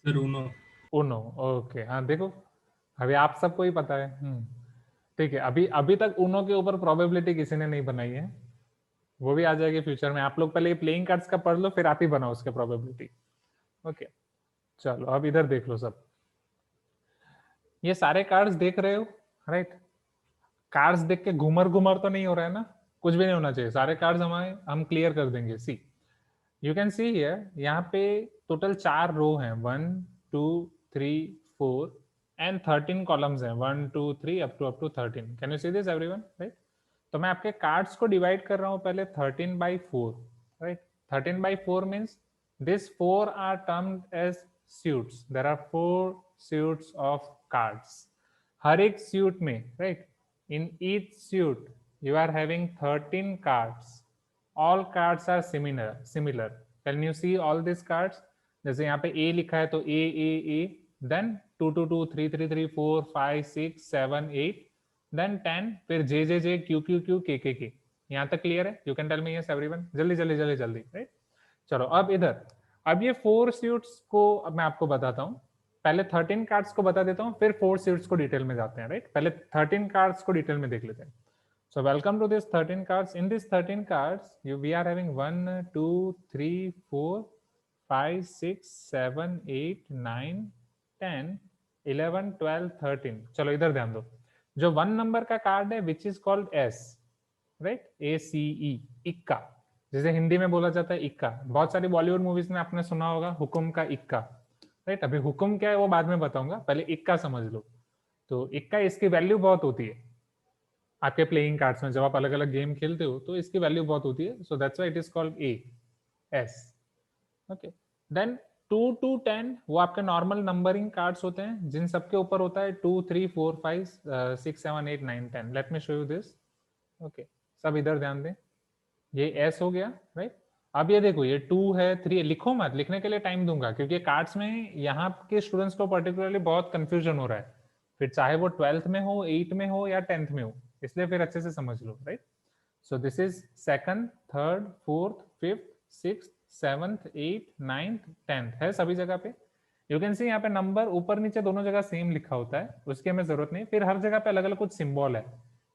Sir Uno. Uno. Okay. हाँ देखो, अभी आप सबको ही पता है। ठीक है, अभी अभी तक Uno के ऊपर probability किसी ने नहीं बनाई है, वो भी आ जाएगी फ्यूचर में। आप लोग पहले प्लेइंग कार्ड्स का पढ़ लो, फिर आप ही बनाओ उसके प्रोबेबिलिटी। ओके, चलो अब इधर देख लो सब। ये सारे कार्ड्स देख रहे हो, राइट? कार्ड्स देख के घूमर घूमर तो नहीं हो रहा है ना, कुछ भी नहीं होना चाहिए, सारे कार्ड्स हमारे हम क्लियर कर देंगे। सी यू कैन सी हियर, यहाँ पे टोटल 4 रो हैं, 1 2 3 4 एंड 13 कॉलम्स हैं, 1 2 3 up to 13। Can you see this everyone, right? तो मैं आपके कार्ड्स को डिवाइड कर रहा हूँ पहले 13/4, right? 13/4 means this 4 are termed as suits. There are 4 suits of cards. हर एक suit में, right? In each suit, you are having 13 cards. All cards are similar. Can you see all these cards? जैसे यहाँ पे A लिखा है तो A, then 2 2 2 3 3 3 4 5 6 7 8, then 10, फिर J Q K। यहाँ तक क्लियर है? You can tell me yes everyone. जल्दी, right? चलो अब इधर, अब ये 4 सूट्स को अब मैं आपको बताता हूँ। पहले 13 कार्ड्स को बता देता हूँ, फिर 4 सूट्स को डिटेल में जाते हैं, राइट? पहले 13 कार्ड्स को डिटेल में देख लेते हैं। So welcome to this 13 cards. In this 13 cards we are having 1 2 3 4 5 6 7 8 9 10 11 12 13। चलो इधर ध्यान दो, जो 1 नंबर का कार्ड है which is called S, right? ACE, इक्का, जैसे हिंदी में बोला जाता है इक्का। बहुत सारी बॉलीवुड मूवीज में आपने सुना होगा हुकुम का इक्का, राइट? अभी हुकुम क्या है वो बाद में बताऊंगा, पहले इक्का समझ लो। तो इक्का, इसकी वैल्यू बहुत होती है आपके प्लेइंग कार्ड्स में, जब आप अलग अलग गेम खेलते हो तो इसकी वैल्यू बहुत होती है। So that's why it is called AS, okay? Then 2 to 10 वो आपके नॉर्मल नंबरिंग कार्ड्स होते हैं, जिन सबके ऊपर होता है 2 3 4 5 6 7 8 9 10। Let me show you this, okay? सब इधर ध्यान दें, ये S हो गया, राइट? अब ये देखो, ये 2 है 3 है, लिखो मत, लिखने के लिए टाइम दूंगा, क्योंकि कार्ड्स में यहाँ के स्टूडेंट्स को पर्टिकुलरली बहुत कंफ्यूजन हो रहा है, फिर चाहे वो 12th में हो, 8 में हो या 10th में हो, इसलिए फिर अच्छे से समझ लो, right? So this is second, third, fourth, fifth, sixth, 7th, 8th, 9th, 10th है सभी जगह पे। यू कैन सी यहाँ पे नंबर ऊपर नीचे दोनों जगह सेम लिखा होता है, उसकी हमें जरूरत नहीं, फिर हर जगह पे अलग अलग कुछ सिंबल है।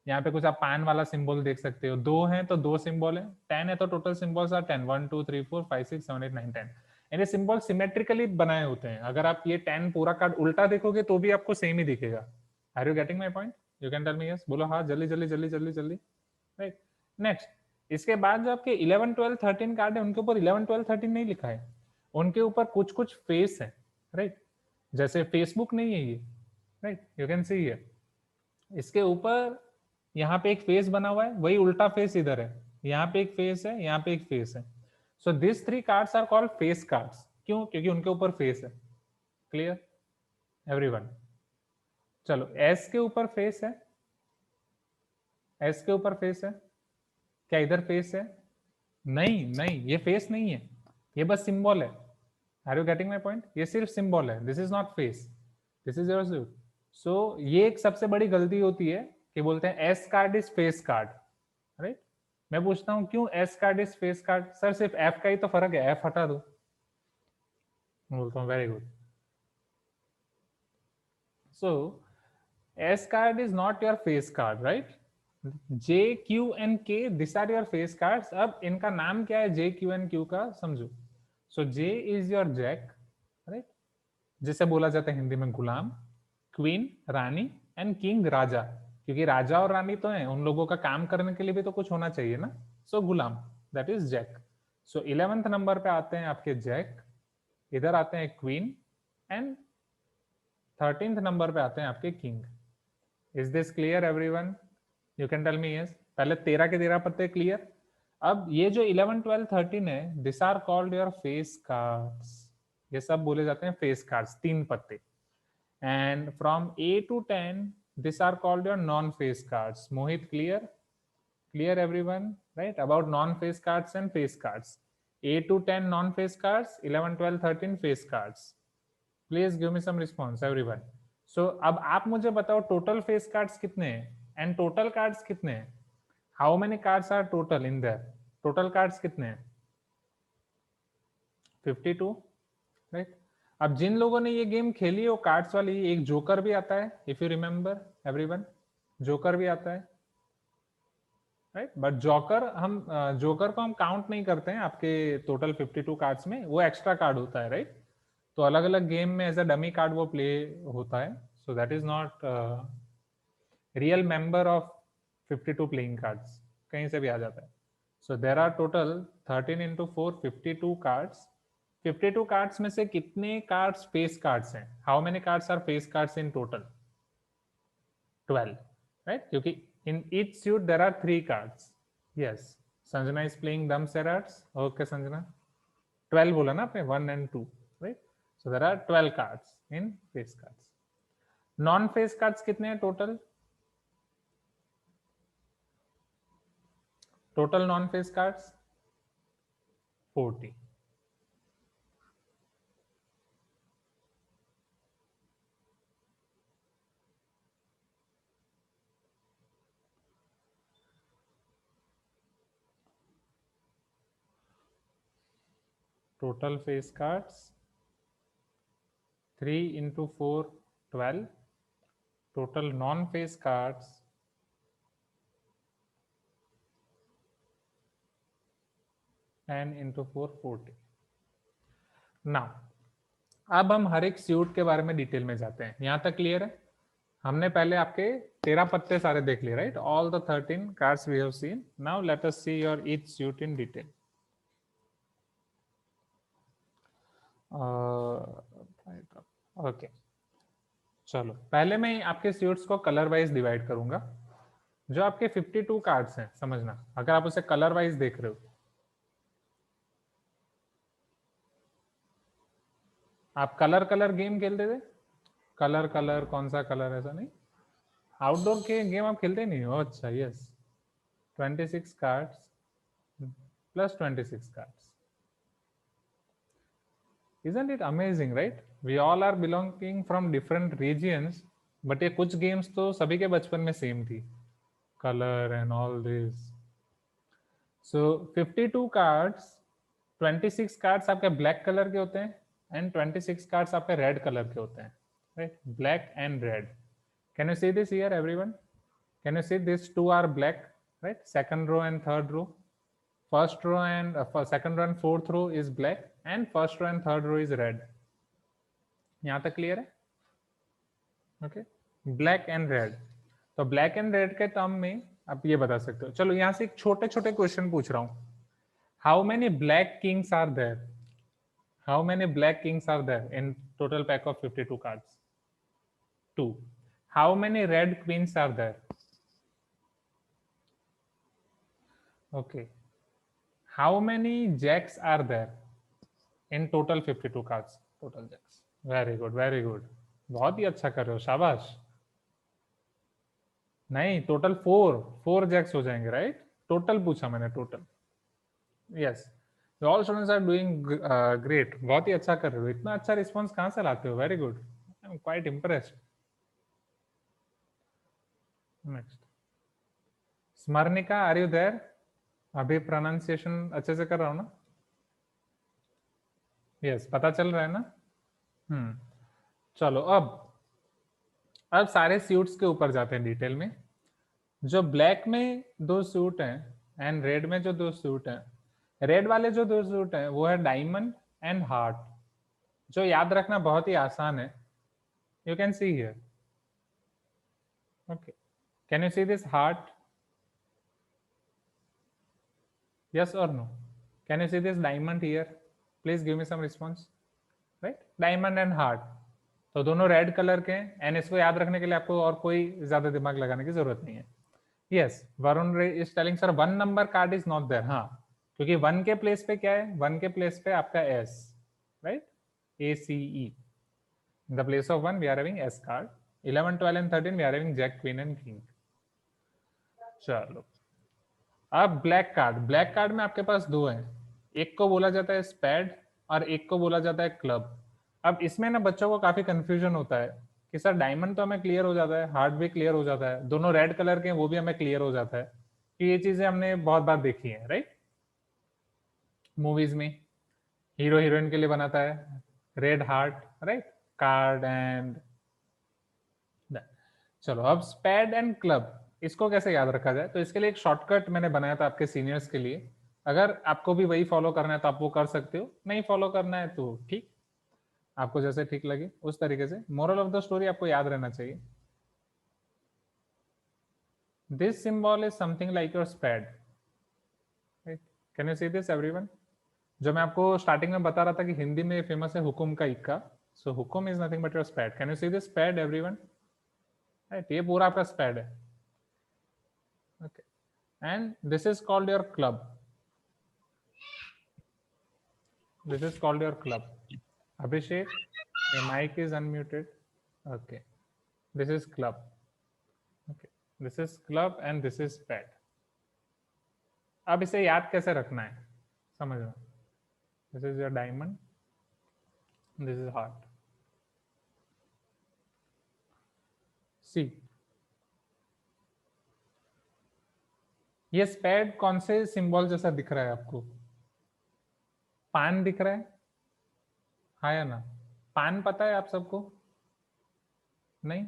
यहाँ पे कुछ आप पान वाला सिंबल देख सकते हो, 2 है तो 2 सिंबल है, 10 है तो टोटल सिंबल्स आर 10, 1 2 3 4 5 6 7 8 9 10। यानी सिंबल सिमेट्रिकली बनाए होते हैं। अगर आप ये 10 पूरा कार्ड उल्टा देखोगे तो भी आपको सेम ही दिखेगा। Are you getting my point? You can tell me yes, बोलो हाँ, जल्दी, राइट? नेक्स्ट, इसके बाद जो आपके 11 12 13 कार्ड है, उनके ऊपर 11 12 13 नहीं लिखा है, उनके ऊपर कुछ कुछ फेस है, राइट? जैसे फेसबुक नहीं है ये, right? You can see here, इसके ऊपर यहाँ पे एक फेस बना हुआ है, वही उल्टा फेस इधर है, यहाँ पे एक फेस है, यहाँ पे एक फेस है। So this 3 cards are called face cards. क्यों? क्योंकि उनके ऊपर फेस है। Clear everyone? चलो, एस के ऊपर फेस है, एस के ऊपर फेस है, क्या इधर फेस है? नहीं, ये फेस नहीं है, ये बस सिंबल है। Are you getting my point? ये सिर्फ सिंबल है, this is not face, this is your suit. So ये एक सबसे बड़ी गलती होती है कि बोलते हैं S card is face card, right? मैं पूछता हूं क्यों S card is face card? Sir सिर्फ एफ का ही तो फर्क है, एफ हटा दो। बोलता हूँ very good. So ace card is not your face card, right? J, Q and K, this are your face cards. अब इनका नाम क्या है J, Q and Q का, समझो। So J is your jack, right? जिसे बोला जाता है हिंदी में गुलाम, क्वीन रानी, एंड किंग राजा, क्योंकि राजा और रानी तो हैं, उन लोगों का काम करने के लिए भी तो कुछ होना चाहिए ना। सो गुलाम, that is jack. So 11th number पे आते हैं आपके जैक, इधर आते हैं क्वीन, एंड 13th नंबर पे आते हैं आपके king. Is this clear everyone? You can tell me yes. पहले 13 के 13 पत्ते क्लियर। अब ये जो 11 12 13 है, this are called your face cards. ये सब बोले जाते हैं फेस कार्ड्स, 3 पत्ते। And from A to 10 this are called your non face cards. Mohit clear? Clear everyone, right? About non face cards and face cards. A to 10 non face cards, 11 12 13 face cards. Please give me some response everyone. So अब आप मुझे बताओ total face cards कितने हैं and total cards कितने हैं? How many cards are total in there? Total cards कितने हैं? 52, राइट? अब जिन लोगों ने ये गेम खेली हो कार्ड्स वाली, एक जोकर भी आता है, if you remember everyone, joker भी आता है, राइट? बट जोकर को हम काउंट नहीं करते हैं आपके टोटल 52 कार्ड्स में, वो एक्स्ट्रा कार्ड होता है, राइट? तो अलग अलग गेम में एज अ डमी कार्ड वो प्ले होता है। So that is not real member of 52 playing cards, कहीं से भी आ जाता है. So there are total 13 into 4 52 cards. 52 cards में से कितने कार्ड्स फेस कार्ड्स हैं? How many cards are face cards in total? 12, right? क्योंकि in each suit there are 3 cards. Yes, Sanjana is playing dumb सेराट्स. Okay Sanjana, 12 बोला ना आपने, 1 and 2, right? So there are 12 cards in face cards. Non face cards कितने हैं total? Total non face cards 40. Total face cards 3 into 4 12. Total non-face cards 10 into 4 40. Now अब हम हर एक suit के बारे में डिटेल में जाते हैं. यहां तक क्लियर है? हमने पहले आपके 13 पत्ते सारे देख लिए, right? All the 13 cards we have seen. Now let us see your each suit in detail. Okay, चलो पहले मैं आपके सूट्स को कलर वाइज डिवाइड करूंगा. जो आपके 52 कार्ड्स हैं, समझना, अगर आप उसे कलर वाइज देख रहे हो, आप कलर कलर गेम खेलते थे. कलर कलर कौन सा कलर, ऐसा नहीं, आउटडोर के गेम आप खेलते नहीं हो? अच्छा, yes. 26 cards plus 26 cards. Isn't it amazing, right? We all are belonging from different regions, but ये कुछ गेम्स तो सभी के बचपन में सेम थी. Color and all this. So 52 cards, 26 cards आपके ब्लैक कलर के होते हैं एंड 26 कार्ड्स आपके रेड कलर के होते हैं, right? Black and red. Can you see this here everyone? Can you see this two are black, right? Second row and third row. First row and second row and fourth row is black and first row and third row is red. यहाँ तक clear है? Okay, black and red. तो black and red के term में आप ये बता सकते हो. चलो यहाँ से एक छोटे छोटे क्वेश्चन पूछ रहा हूँ. How many black kings are there? How many black kings are there in total pack of 52 cards? 2. How many red queens are there? Okay. How many jacks are there in total 52 cards? Total jacks. Very good, very good. बहुत ही अच्छा कर रहे हो, शाबाश. नहीं, total 4 Jacques हो जाएंगे, राइट? टोटल पूछा मैंने, total. Yes, all students are doing great. बहुत ही अच्छा कर रहे हो. इतना अच्छा रिस्पॉन्स कहाँ से लाते हो? Very good, I am quite impressed. Next, Smaranika, are you there? अभी प्रोनाउंसिएशन अच्छे से कर रहा हूँ ना? यस, पता चल रहा है ना? चलो अब सारे सूट्स के ऊपर जाते हैं डिटेल में. जो ब्लैक में 2 सूट हैं एंड रेड में जो 2 सूट हैं, रेड वाले जो 2 सूट हैं वो है डायमंड एंड हार्ट. जो याद रखना बहुत ही आसान है. You can see here. Okay, can you see this heart? Yes or no? Can you see this diamond here? Please give me some response. Right? Diamond and heart. तो दोनों red colour के हैं एंड इसको याद रखने के लिए आपको और कोई ज्यादा दिमाग लगाने की जरूरत नहीं है. Yes, Varun is telling sir 1 number card is not there. हाँ, क्योंकि 1 के प्लेस पे क्या है? 1 के प्लेस पे आपका S, right? ACE. In the place of 1 we are having S card. 11, 12 and 13 we are having Jack, Queen and King. चलो, अब ब्लैक कार्ड में आपके पास 2 हैं. एक को बोला जाता है स्पैड और एक को बोला जाता है क्लब. अब इसमें ना बच्चों को काफी कंफ्यूजन होता है कि सर डायमंड तो हमें क्लियर हो जाता है, हार्ट भी क्लियर हो जाता है, दोनों रेड कलर के हैं वो भी हमें क्लियर हो जाता है. कि ये चीजें हमने बहुत बार देखी है, राइट? मूवीज में हीरो हीरोइन के लिए बनाता है red heart, right? Card and. चलो, अब स्पैड एंड क्लब इसको कैसे याद रखा जाए? तो इसके लिए एक शॉर्टकट मैंने बनाया था आपके सीनियर्स के लिए. अगर आपको भी वही फॉलो करना है तो आप वो कर सकते हो, नहीं फॉलो करना है तो ठीक, आपको जैसे ठीक लगे उस तरीके से. मोरल ऑफ द स्टोरी आपको याद रहना चाहिए. This symbol is something like your spade, right? Can you see this everyone? जो मैं आपको स्टार्टिंग में बता रहा था कि हिंदी में फेमस है हुकुम का इक्का, सो हुकुम is nothing but your spade. Can you see this spade everyone? Right, ये पूरा आपका स्पैड है. Okay, and this is called your club. This is called your club. Abhishek, your mic is unmuted. Okay, this is club. Okay, this is club and this is pad. अब इसे याद कैसे रखना है समझना. This is your diamond, this is heart. See, ये स्पैड कौन से सिंबल जैसा दिख रहा है आपको? पान दिख रहा है, हाँ या ना? पान पता है आप सबको? नहीं?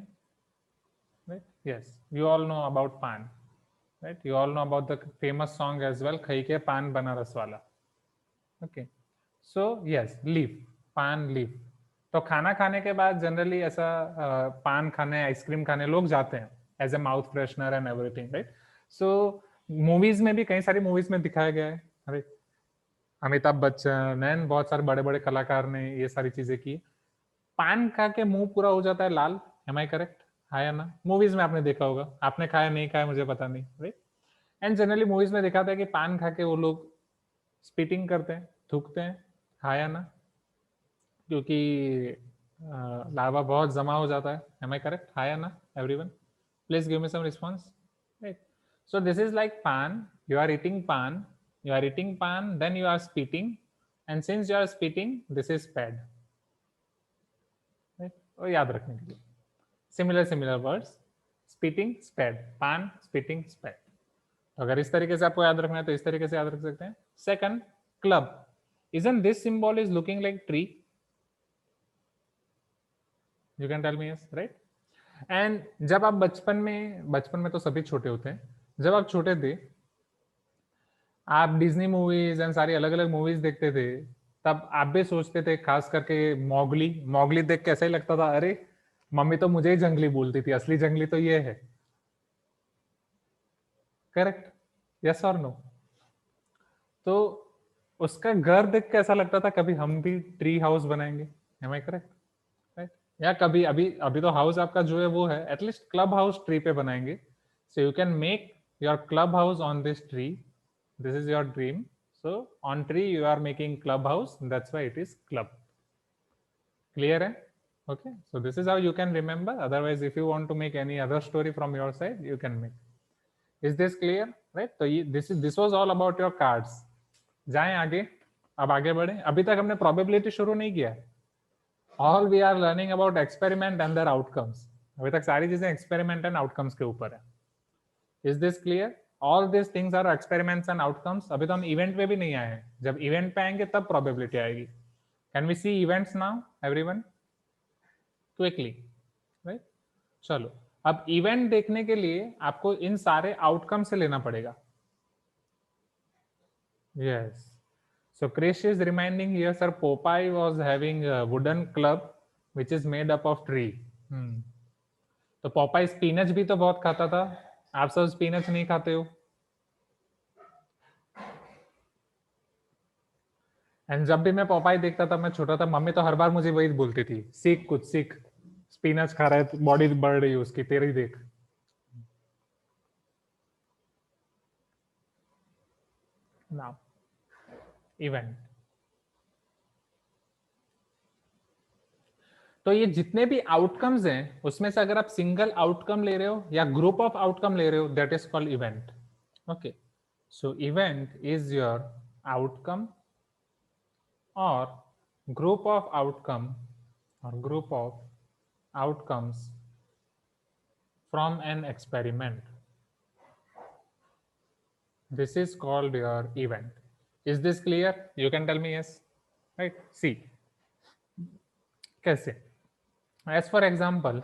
Right? Yes, you all know about pan. Right? You all know about the famous song as well, खाई के पान बनारस वाला. Okay. So yes, leaf, पान leaf. तो खाना खाने के बाद जनरली ऐसा पान खाने, आइसक्रीम खाने लोग जाते हैं as a mouth freshener and everything, right? So movies में भी कई सारी मूवीज में दिखाया गया है, राइट? अमिताभ बच्चन एंड बहुत सारे बड़े बड़े कलाकार ने ये सारी चीजें की. पान खा के मुंह पूरा हो जाता है लाल. M I correct? हाँ या ना? मूवीज में आपने देखा होगा, आपने खाया नहीं खाया मुझे पता नहीं, राइट? एंड जनरली मूवीज में दिखाता है कि पान खा के वो लोग स्पीटिंग करते हैं, थूकते हैं, हाँ या ना? क्योंकि लावा बहुत जमा हो जाता है. Am I correct? हाँ या ना everyone? Please give me some response. Right, so this is like paan. You are eating paan, you are eating pan, then you are spitting, and since you are spitting, this is pad. Right? और याद रखने के लिए similar words, spitting, spad, pan, spitting, spad. तो अगर इस तरीके से आपको याद रखना है तो इस तरीके से याद रख सकते हैं. Second, club. Isn't this symbol is looking like tree? You can tell me yes, right? And जब आप बचपन में तो सभी छोटे होते हैं, जब आप छोटे थे आप डिज्नी मूवीज एंड सारी अलग अलग मूवीज देखते थे, तब आप भी सोचते थे, खास करके मौगली देख के ऐसा ही लगता था, अरे मम्मी तो मुझे ही जंगली बोलती थी, असली जंगली तो ये है. करेक्ट? यस और नो? तो उसका घर देख के ऐसा लगता था कभी हम भी ट्री हाउस बनाएंगे. Am I correct? राइट? या कभी अभी तो हाउस आपका जो है वो है, एटलीस्ट क्लब हाउस ट्री पे बनाएंगे. So you can make your club house on this tree. This is your dream. So on tree you are making clubhouse. That's why it is club. Clear hai? Okay. So this is how you can remember. Otherwise, if you want to make any other story from your side, you can make. Is this clear? Right? So this was all about your cards. जाएं आगे. अब आगे बढ़े. अभी तक हमने probability शुरू नहीं किया. All we are learning about experiment and their outcomes. अभी तक सारी चीजें experiment and outcomes के ऊपर है. Is this clear? All these things are experiments and outcomes. अभी तो हम इवेंट पे भी नहीं आए हैं. जब इवेंट पे आएंगे तब प्रोबेबिलिटी आएगी. Can we see events now everyone? Quickly, right? चलो, अब इवेंट देखने के लिए आपको इन सारे आउटकम से लेना पड़ेगा. Yes. So Krish is reminding here, sir, Popeye was having a wooden club which is made up of tree. तो Popeye स्पिनच भी तो बहुत खाता था. आप सब स्पिनच नहीं खाते हो. एंड जब भी मैं पोपाई देखता था, मैं छोटा था, मम्मी तो हर बार मुझे वही बोलती थी, सीख कुछ सीख, स्पिनच खा रहा है, बॉडी बढ़ रही है उसकी, तेरी देख. Now event. तो ये जितने भी आउटकम्स हैं उसमें से अगर आप सिंगल आउटकम ले रहे हो या ग्रुप ऑफ आउटकम ले रहे हो, that is called event. Okay, so event is your outcome or group of outcome or group of outcomes from an experiment. This is called your event. Is this clear? You can tell me yes, right? See, कैसे? As for example,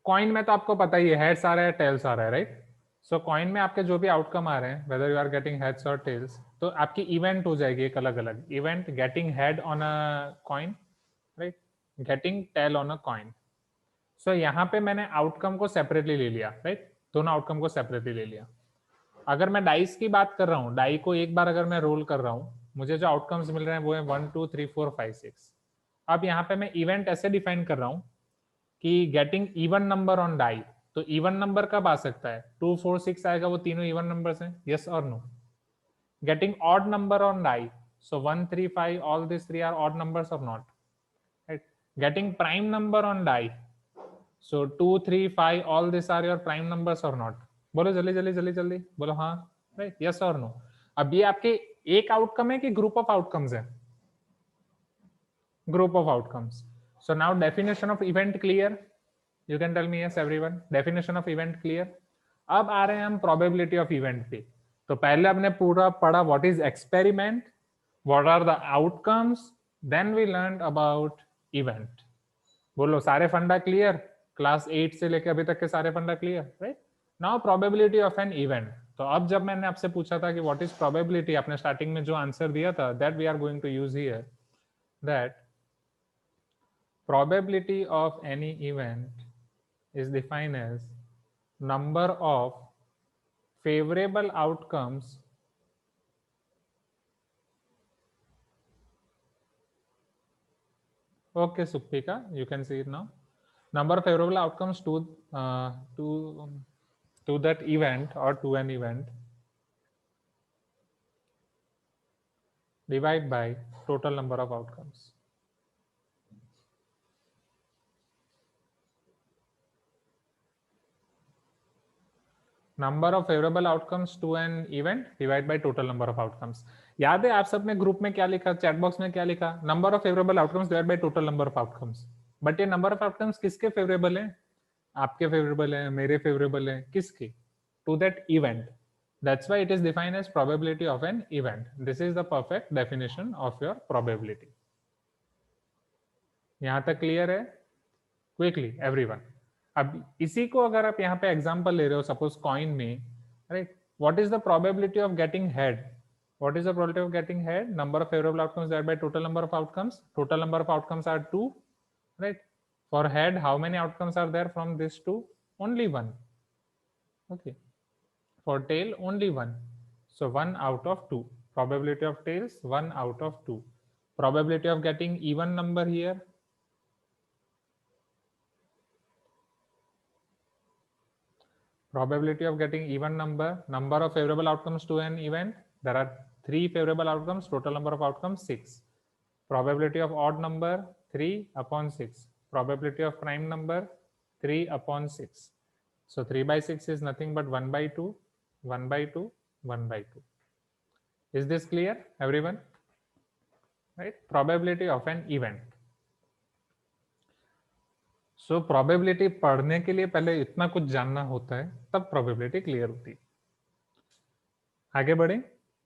coin में तो आपको पता ही है, heads आ रहा है, tales आ रहा है, राइट? सो कॉइन में आपके जो भी आउटकम आ रहे हैं, whether you are getting heads और टेल्स, तो आपकी इवेंट हो जाएगी एक अलग अलग. Event getting head on a coin, right? Getting tail on a coin. So यहाँ पे मैंने आउटकम को सेपरेटली ले लिया, राइट, दोनों आउटकम को सेपरेटली ले लिया। अगर मैं डाइस की बात कर रहा हूँ, डाई को एक बार अगर मैं रोल कर रहा हूँ, मुझे जो आउटकम्स मिल रहे हैं वो है 1 2 3 4 5 6। अब यहाँ पे मैं इवेंट ऐसे डिफाइन कर रहा हूँ कि getting even number on die. तो इवन नंबर कब आ सकता है? 2 4 6 आएगा, वो तीनों इवन नंबर्स हैं, यस और no. Getting odd number on die, so 1 3 5 all these three are odd numbers or not, right? Getting prime number on die, so 2 3 5 all these are your prime numbers or not? बोलो जल्दी जल्दी जल्दी जल्दी बोलो, हाँ, right, yes और no. अब ये आपके एक आउटकम है कि ग्रुप ऑफ आउटकम्स है? Group of outcomes. So now definition of event clear, you can tell me yes everyone, definition of event clear. अब आ रहे हैं हम प्रोबेबिलिटी ऑफ इवेंट पे। तो पहले हमने पूरा पढ़ा what is experiment, what are the outcomes, then we learn about event. बोलो सारे फंडा क्लियर? क्लास 8 से लेकर अभी तक के सारे फंडा clear, right? Now probability of an event. तो अब जब मैंने आपसे पूछा था कि व्हाट इज प्रोबेबिलिटी, आपने स्टार्टिंग में जो आंसर दिया था, that we are going to use here, that probability of any event is defined as number of favorable outcomes okay Supika, you can see it now, number of favorable outcomes to that event or to an event divided by total number of outcomes. Number of favourable outcomes to an event divide by total number of outcomes. याद है आप सब ने group में क्या लिखा, chat box में क्या लिखा? Number of favourable outcomes divide by total number of outcomes. But ये नंबर ऑफ आउटकम्स किसके फेवरेबल है? आपके फेवरेबल है, मेरे फेवरेबल है, किसके? To that event. That's why it is defined as probability of an event. This is the perfect definition of your probability. यहां तक क्लियर है? Quickly everyone. अब इसी को अगर आप यहाँ पे एग्जांपल ले रहे हो, सपोज कॉइन में, right, what is the probability of getting head? What is the probability of getting head? Number of favourable outcomes divided by total number of outcomes. Total number of outcomes are 2, right? For head how many outcomes are there from this 2? Only 1, okay? For tail only 1, so 1 out of 2. Probability of tails 1 out of 2. Probability of getting even number here, probability of getting even number, number of favorable outcomes to an event, there are 3 favorable outcomes, total number of outcomes 6. Probability of odd number 3 upon 6. Probability of prime number 3 upon 6. So 3 by 6 is nothing but 1 by 2, 1 by 2, 1 by 2. Is this clear everyone? Right? Probability of an event. So probability पढ़ने के लिए पहले इतना कुछ जानना होता है, तब प्रोबेबिलिटी क्लियर होती है। आगे बढ़े,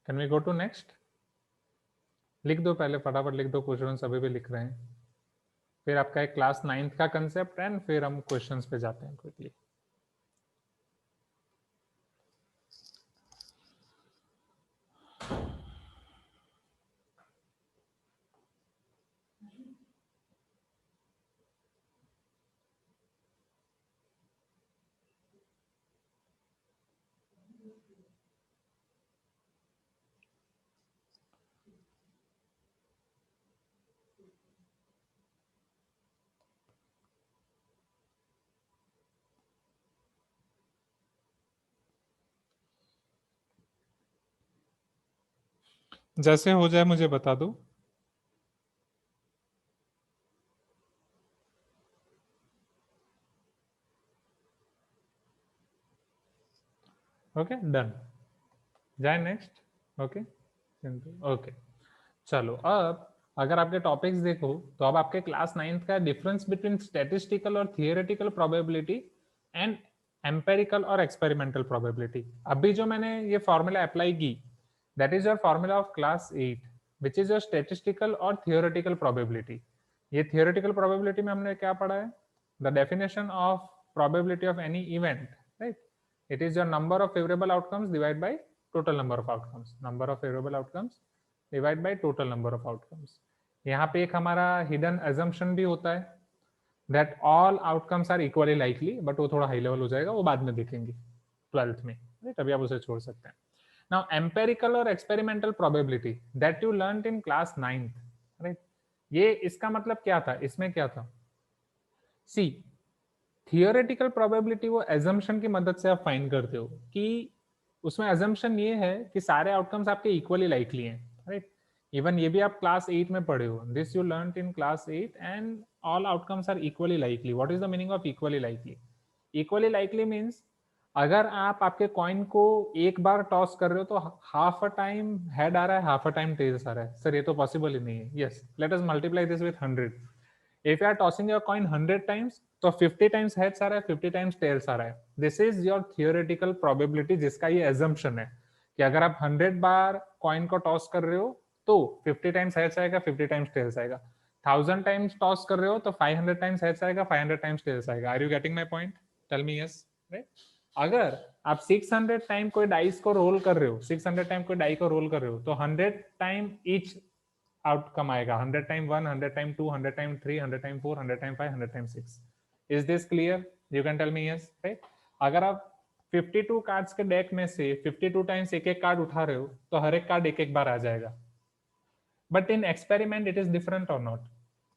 can we go to next? लिख दो पहले, फटाफट लिख दो, क्वेश्चन अभी भी लिख रहे हैं, फिर आपका एक क्लास 9th का कंसेप्ट एंड फिर हम क्वेश्चंस पे जाते हैं क्विकली। जैसे हो जाए मुझे बता दो। ओके, डन, जाए नेक्स्ट। ओके, ओके, चलो अब अगर आपके टॉपिक्स देखो तो अब आपके क्लास 9th का डिफरेंस बिटवीन स्टैटिस्टिकल और थियोरेटिकल प्रोबेबिलिटी एंड एम्पेरिकल और एक्सपेरिमेंटल प्रोबेबिलिटी। अभी जो मैंने ये फॉर्मूला अप्लाई की, that is your formula of class 8, which is your statistical और थियोरेटिकल प्रोबेबिलिटी। ये थियोरेटिकल प्रोबेबिलिटी में हमने क्या पढ़ा है? The definition of probability of any event, right? It is your number of favourable outcomes divide by total number of outcomes. Number of favourable outcomes divide by total number of outcomes. यहाँ पे एक हमारा hidden assumption भी होता है, that all outcomes are equally likely, but वो थोड़ा high level हो जाएगा, वो बाद में देखेंगे 12th में, राइट? अभी आप उसे छोड़ सकते हैं. नाउ एम्पेरिकल और experimental probability that you learned in class 9th, right? ये इसका मतलब क्या था, इसमें क्या था? सी, थियोरेटिकल प्रोबेबिलिटी वो एजम्पशन की मदद से आप फाइंड करते हो कि उसमें एजम्पशन ये है कि सारे आउटकम्स आपके इक्वली लाइकली हैं, राइट? इवन ये भी आप क्लास 8 में पढ़े हो, this you learn in class 8 and all outcomes are equally likely. What is the meaning of equally likely? Equally likely means अगर आप आपके कॉइन को एक बार टॉस कर रहे हो तो हाफ अ टाइम हेड आ रहा है, हाफ अ टाइम टेल्स आ रहा है. सर ये तो पॉसिबल ही नहीं है. Yes, let us multiply this with 100. If you are tossing your coin 100 times, तो 50 times heads आ रहा है, 50 times tails आ रहा है. This is your theoretical probability, जिसका ये assumption है कि अगर आप 100 बार coin को toss कर रहे हो तो 50 times heads आएगा, 50 times tails आएगा. 1000 times toss कर रहे हो तो 500 times heads आएगा, 500 times tails आएगा. Are you getting my point? Tell me yes, right? अगर आप 600 टाइम कोई डाइस को रोल कर रहे हो, 600 टाइम कोई डाई को रोल कर रहे हो, तो 100 टाइम ईच आउटकम आएगा. 100 time 1, 100 time 2, 100 time 3, 100 time 4, 100 time 5, 100 time 6. Is this clear? You can tell me yes, right? अगर आप 52 कार्ड्स के डेक में से 52 टाइम्स एक एक कार्ड उठा रहे हो तो हर एक कार्ड एक एक बार आ जाएगा. But in experiment it is different और नॉट.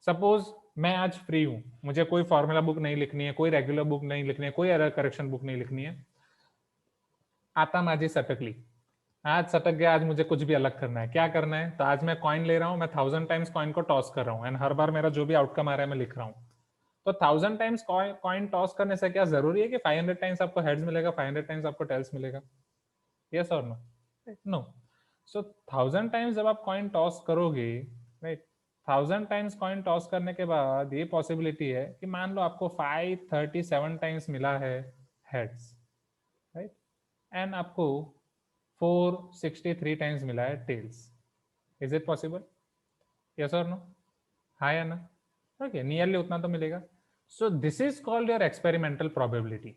सपोज मैं आज फ्री हूं, मुझे कोई फॉर्मूला बुक नहीं लिखनी है, कोई रेगुलर बुक नहीं लिखनी है, कोई एरर करेक्शन बुक नहीं लिखनी है. आता माझी सटकली, आज सटक गया, आज मुझे कुछ भी अलग करना है. क्या करना है? तो आज मैं कॉइन ले रहा हूं, मैं 1000 टाइम्स कॉइन को टॉस कर रहा हूं एंड हर बार मेरा जो भी आउटकम आ रहा है मैं लिख रहा हूं. तो 1000 टाइम्स कॉइन टॉस करने से क्या जरूरी है कि 500 टाइम्स आपको हेड्स मिलेगा, 500 टाइम्स आपको टेल्स मिलेगा? यस और नो? नो. सो 1000 टाइम्स जब आप कॉइन टॉस करोगे, राइट, 1000 टाइम्स कॉइन टॉस करने के बाद ये पॉसिबिलिटी है कि मान लो आपको 537 टाइम्स मिला है हेड्स, राइट, एंड आपको 463 टाइम्स मिला है tails. Is it possible? Yes और नो? हाँ या ना? ओके, नियरली उतना तो मिलेगा. So this is called your experimental probability.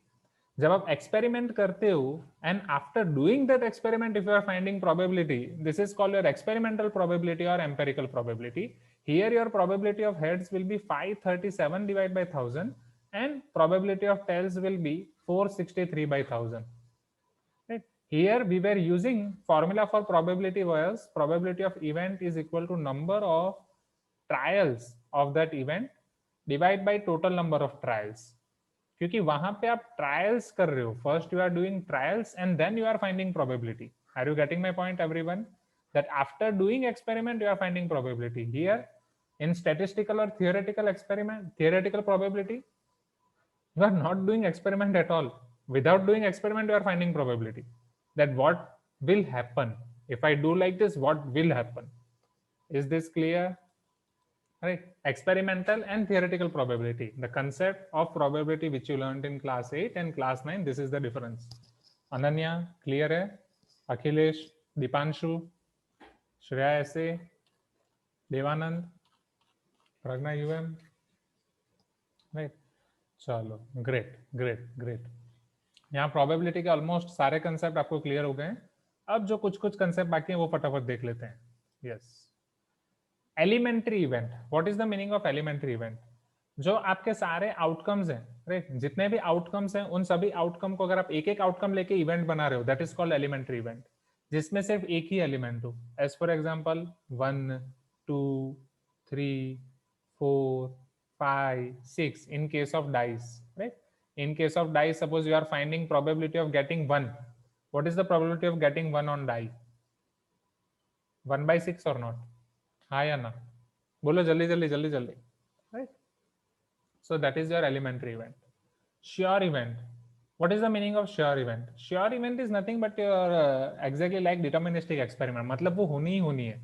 जब आप एक्सपेरिमेंट करते हो and after doing that experiment if you are finding probability, this is called your experimental probability और empirical probability. Here your probability of heads will be 537 divide by 1000 and probability of tails will be 463 by 1000. Right? Here we were using formula for probability was probability of event is equal to number of trials of that event divide by total number of trials. क्योंकि वहां पे आप trials कर रहे हो, first you are doing trials and then you are finding probability. Are you getting my point everyone? That after doing experiment you are finding probability. Here in statistical or theoretical experiment, theoretical probability, you are not doing experiment at all. Without doing experiment you are finding probability, that what will happen if I do like this, what will happen. Is this clear? Right? Experimental and theoretical probability, the concept of probability which you learned in class 8 and class 9, this is the difference. Ananya, clear hai? Akhilesh, Dipanshu, Shreya SA, Devanand, Pragna UM, right? चलो, great great great. यहाँ probability के almost सारे concept आपको clear हो गए हैं. अब जो कुछ कुछ कंसेप्ट बाकी हैं वो फटाफट देख लेते हैं. Yes, elementary event. What is the meaning of elementary event? जो आपके सारे आउटकम्स हैं, राइट, जितने भी आउटकम्स हैं उन सभी आउटकम को अगर आप एक एक आउटकम लेके इवेंट बना रहे हो, that is called elementary event, जिसमें सिर्फ एक ही एलिमेंट हो. As for example 1, 2, 3, 4, 5, 6 in case of dice, right? In case of dice, suppose you are finding probability of getting 1. What is the probability of getting 1 on die? 1 by 6 or not? हाँ या ना? बोलो जल्दी जल्दी जल्दी जल्दी, right? So that is your elementary event. Sure event. What is the meaning of sure event? Sure event is nothing but your exactly like deterministic experiment. मतलब वो होनी ही होनी है.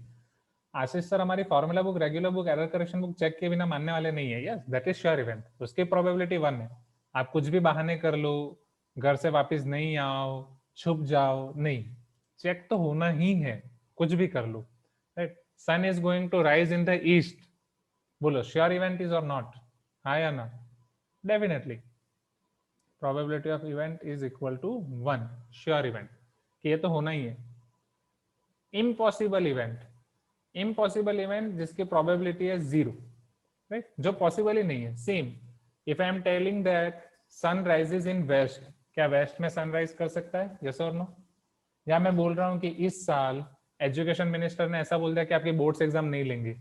आशीष सर हमारी formula book, regular book, error correction book check के बिना मानने वाले नहीं है. Yes, that is sure event. उसकी प्रोबेबिलिटी 1 है. आप कुछ भी बहाने कर लो, घर से वापस नहीं आओ, छुप जाओ, नहीं, चेक तो होना ही है, कुछ भी कर लो, right? Sun is going to rise in the east, बोलो श्योर इवेंट इज और नॉट? हाँ या ना? Definitely. Probability of event is equal to 1, sure event, कि ये तो होना ही है. Impossible event. इम्पॉसिबल इवेंट जिसकी प्रोबेबिलिटी है 0, राइट, जो पॉसिबल ही नहीं है. Same if I am telling that sun rises in west, क्या वेस्ट में सनराइज कर सकता है? यस और नो? या मैं बोल रहा हूँ कि इस साल एजुकेशन मिनिस्टर ने ऐसा बोल दिया कि आपकी बोर्ड्स एग्जाम नहीं लेंगे,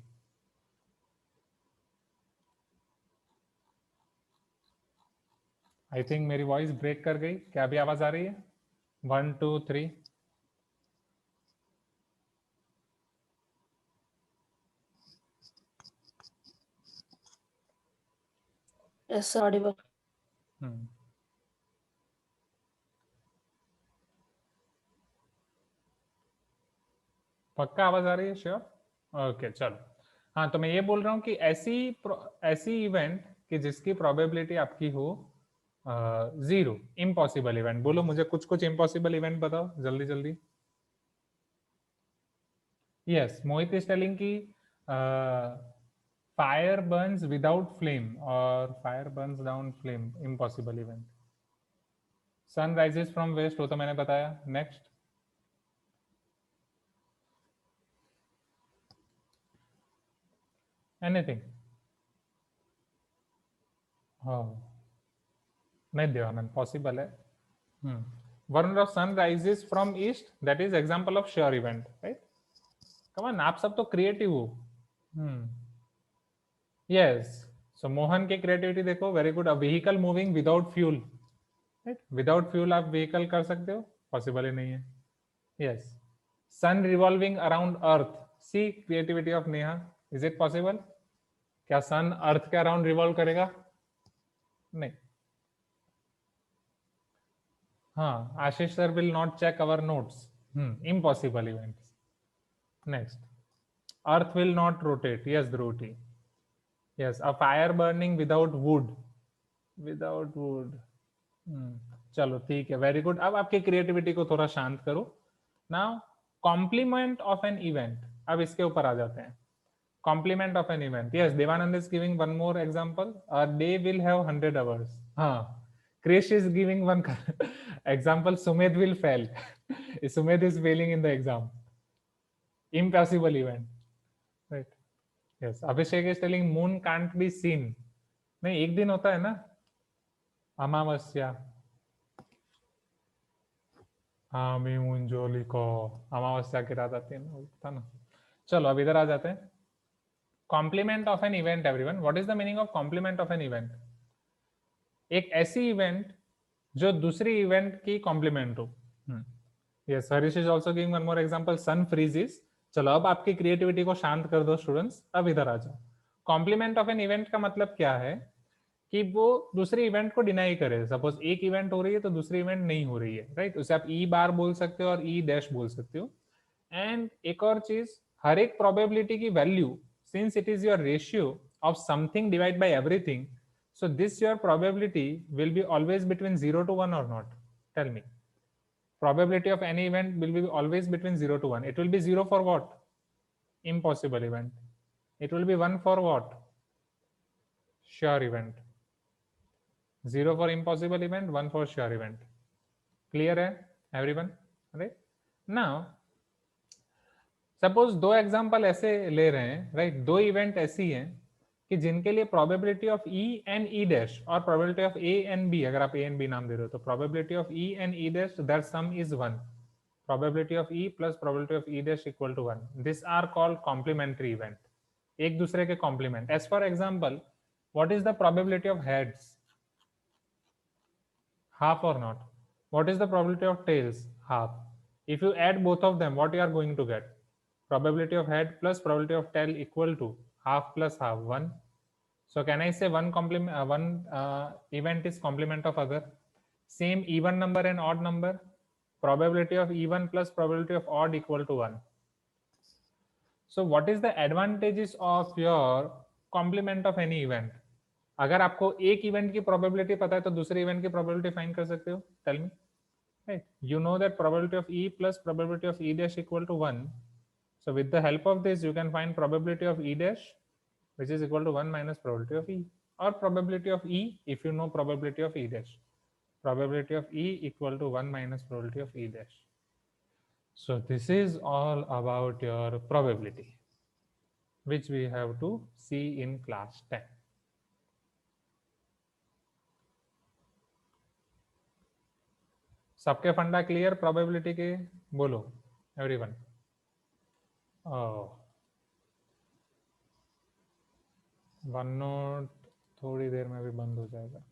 आई थिंक मेरी वॉइस ब्रेक कर गई, क्या अभी आवाज आ रही है? 1 2 3। Yes, sir, audible. पक्का आवाज आ रही है? श्योर? ओके चलो। हाँ, तो मैं ये बोल रहा हूँ कि ऐसी इवेंट कि जिसकी प्रोबेबिलिटी आपकी हो 0, इम्पॉसिबल इवेंट। बोलो मुझे कुछ कुछ इम्पॉसिबल इवेंट बताओ जल्दी जल्दी। यस, मोहित इज टेलिंग कि फायर बर्न्स विदाउट फ्लेम और fire burns down flame, impossible event. Sun rises from west, वो तो मैंने बताया। Next, anything? हाँ, नहीं देवानंद, पॉसिबल है। Varun of sun rises from east, that is example of sure event, right? Come on, आप सब तो क्रिएटिव हो। यस, सो मोहन की क्रिएटिविटी देखो, very good. A vehicle moving without fuel, right? Without fuel आप व्हीकल कर सकते हो? पॉसिबल ही नहीं है। Yes, sun revolving around earth, see creativity of Neha, is it possible? क्या सन अर्थ के अराउंड रिवॉल्व करेगा? नहीं। हाँ, Ashish sir will not check our notes, impossible event. Next, earth will not rotate, yes Dhruti. Yes, a fire burning without wood, without wood। चलो ठीक है, very good. अब आपकी क्रिएटिविटी को थोड़ा शांत करो। Now complement of an event, अब इसके ऊपर आ जाते हैं। Complement of an event, yes, Devanand is giving one more example, a day will have 100 hours. हाँ, Krish is giving one example, Sumedh will fail. Sumedh is failing in the exam, impossible event, right? Yes, Abhishek is telling moon can't be seen. नहीं, एक दिन होता है ना, अमावस्या। हाँ, मी मुंजोली को अमावस्या की रात आती है ना, था ना। चलो अब इधर आ जाते हैं। Complement of an event, everyone, what is the meaning of complement of an event? एक ऐसी इवेंट जो दूसरी इवेंट की कॉम्प्लीमेंट हो। Yes, Harish is also giving one more example, sun freezes. चलो अब आपकी क्रिएटिविटी को शांत कर दो स्टूडेंट्स, अब इधर आ जाओ। कॉम्प्लीमेंट ऑफ एन इवेंट का मतलब क्या है? कि वो दूसरे इवेंट को डिनाई करे। सपोज एक इवेंट हो रही है तो दूसरी इवेंट नहीं हो रही है, राइट? उसे आप ई बार बोल सकते हो और ई डैश बोल सकते हो। एंड एक और चीज, हर एक प्रोबेबिलिटी की value, since it is your ratio of something divide by everything, so this your probability will be always between 0 to 1 or not? Tell me. Probability of any event will be always between 0 to 1. It will be 0 for what? Impossible event. It will be 1 for what? Sure event. 0 for impossible event, 1 for sure event. Clear है everyone? Right? Now, suppose दो example ऐसे ले रहे हैं, right? दो event ऐसी हैं कि जिनके लिए probability of E and E dash और probability of A and B, अगर आप ए एंड बी नाम दे रहे हो तो probability of E and E dash, that sum is 1। Probability of E plus probability of E dash equal to 1। This are called complementary event, एक दूसरे के complement. As for example, what is the probability of heads? Half or not? What is the probability of tails? Half. If you add both of them, what you are going to get? Probability of head plus probability of tail equal to half plus half, 1. So can I say one event is complement of other? Same even number and odd number, probability of even plus probability of odd equal to 1. So what is the advantages of your complement of any event? अगर आपको एक event की probability पता है तो दूसरे event की probability find कर सकते हो। Tell me, right? You know that probability of E plus probability of E dash equal to 1. So with the help of this you can find probability of E dash which is equal to 1 minus probability of E, और probability of E if you know probability of E dash, probability of E equal to 1 minus probability of E dash. So this is all about your probability, which we have to see in class 10. सबके फंडा clear probability के? बोलो everyone. One note थोड़ी देर में भी बंद हो जाएगा,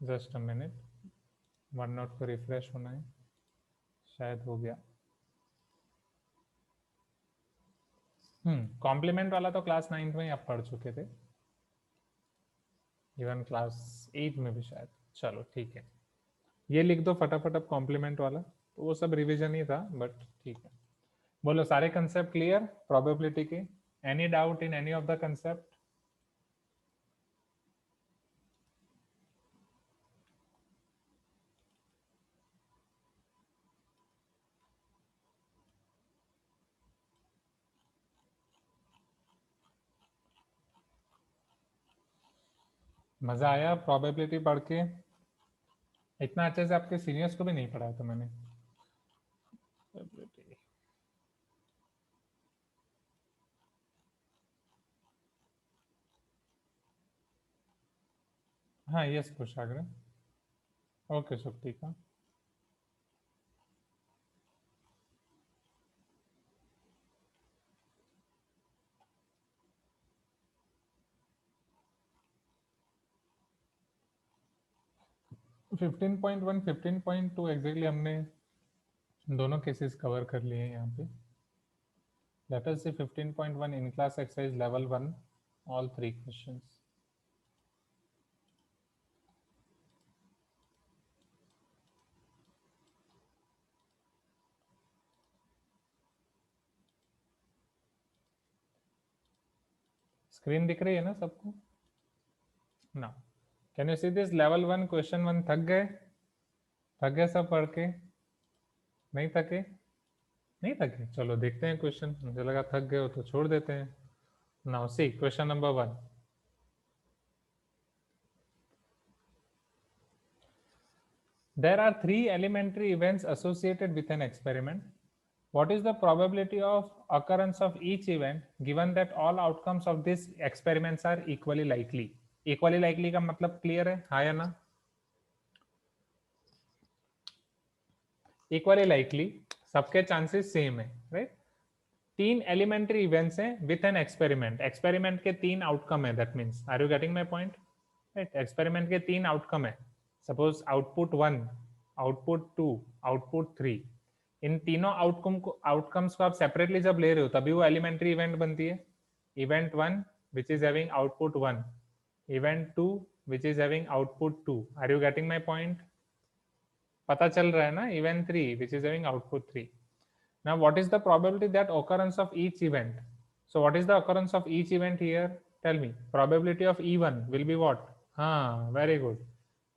just a minute. One note को रिफ्रेश होना है, शायद हो गया। कॉम्प्लीमेंट वाला तो क्लास 9th में ही आप पढ़ चुके थे, इवन क्लास 8 में भी शायद। चलो ठीक है, ये लिख दो फटाफट अब कॉम्प्लीमेंट वाला, तो वो सब रिवीजन ही था, बट ठीक है। बोलो सारे कंसेप्ट क्लियर प्रोबेबिलिटी के? Any doubt in any of the concept? मजा आया प्रोबेबिलिटी पढ़ के? इतना अच्छे से आपके सीनियर्स को भी नहीं पढ़ाया था मैंने। हाँ यस कुशाग्र, ओके शुभ, ठीक है। फिफ्टीन पॉइंट वन 15.2 एग्जैक्टली हमने दोनों केसेस कवर कर लिए हैं यहाँ पे। Let us see 15.1 in class exercise level 1, all 3 questions. Screen दिख रही है ना सबको? ना can you see this level 1 question 1? थक गए? थक गए सब पढ़ के? नहीं थके? नहीं थके? चलो देखते हैं क्वेश्चन, मुझे लगा थक गए हो तो छोड़ देते हैं। Now see question number 1। There are 3 elementary events associated with an experiment. What is the probability of occurrence of each event given that all outcomes of these experiments are equally likely? Equally likely का मतलब clear है, हाँ या ना? Equally likely सबके chances same है, right? 3 elementary events हैं with an experiment. Experiment के 3 आउटकम है, that means are you getting my point? Right, experiment के 3 आउटकम है। Suppose output 1, output 2, output 3। इन तीनों आउटकम्स को आप सेपरेटली जब ले रहे हो तभी वो एलिमेंट्री इवेंट बनती है। Event 1 which is having output 1, event 2 which is having output 2। Are you getting my point? पता चल रहा है ना? Event 3 which is having output 3। Now, what is the probability that occurrence of each event? So, what is the occurrence of each event here? Tell me. Probability of E1 will be what? हाँ, very good.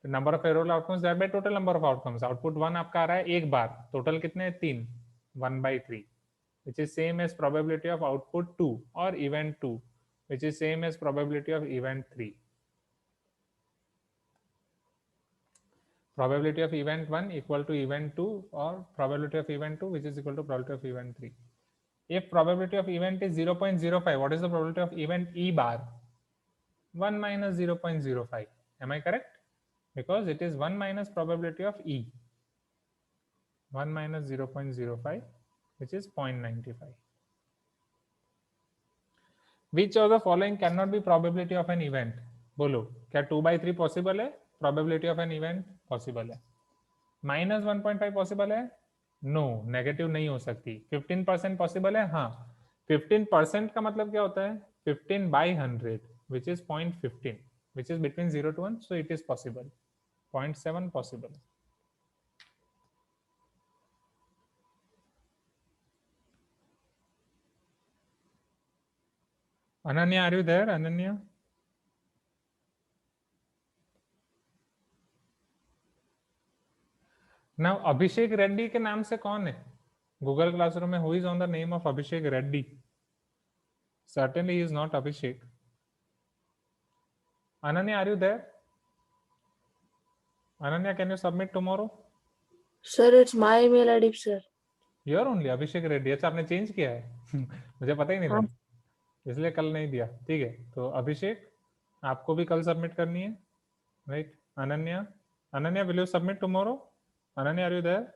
The number of error outcomes that by total number of outcomes. Output 1 आपका आ रहा है एक बार, total कितने? 3, 1/3, which is same as probability of output 2 or event 2, which is same as probability of event 3. Probability of event 1 equal to event 2 or probability of event 2 which is equal to probability of event 3. If probability of event is 0.05, what is the probability of event E bar? 1 minus 0.05. Am I correct? Because it is 1 minus probability of E. 1 minus 0.05 which is 0.95. Which of the following cannot be probability of an event? बोलो, क्या 2/3 possible है? Probability of an event possible है। Minus 1.5 possible है? No, negative नहीं हो सकती। 15% possible है? हाँ। 15% का मतलब क्या होता है? 15/100 which is 0.15 which is between 0 to 1, so it is possible. 0.7 possible. Ananya, are you there? Ananya, now Abhishek Reddy के नाम से कौन है गूगल क्लासरूम में? Who is on the name of Abhishek Reddy? Certainly he is not Abhishek. Ananya, are you there? Ananya, can you submit tomorrow? Sir, it's my email ID, sir. You're only Abhishek Reddy. अच्छा, आपने change किया है? मुझे पता ही नहीं हाँ। था, इसलिए कल नहीं दिया। ठीक है, तो अभिषेक आपको भी कल सबमिट करनी है, right? Ananya Ananya, will you submit tomorrow? Ananya, are you there?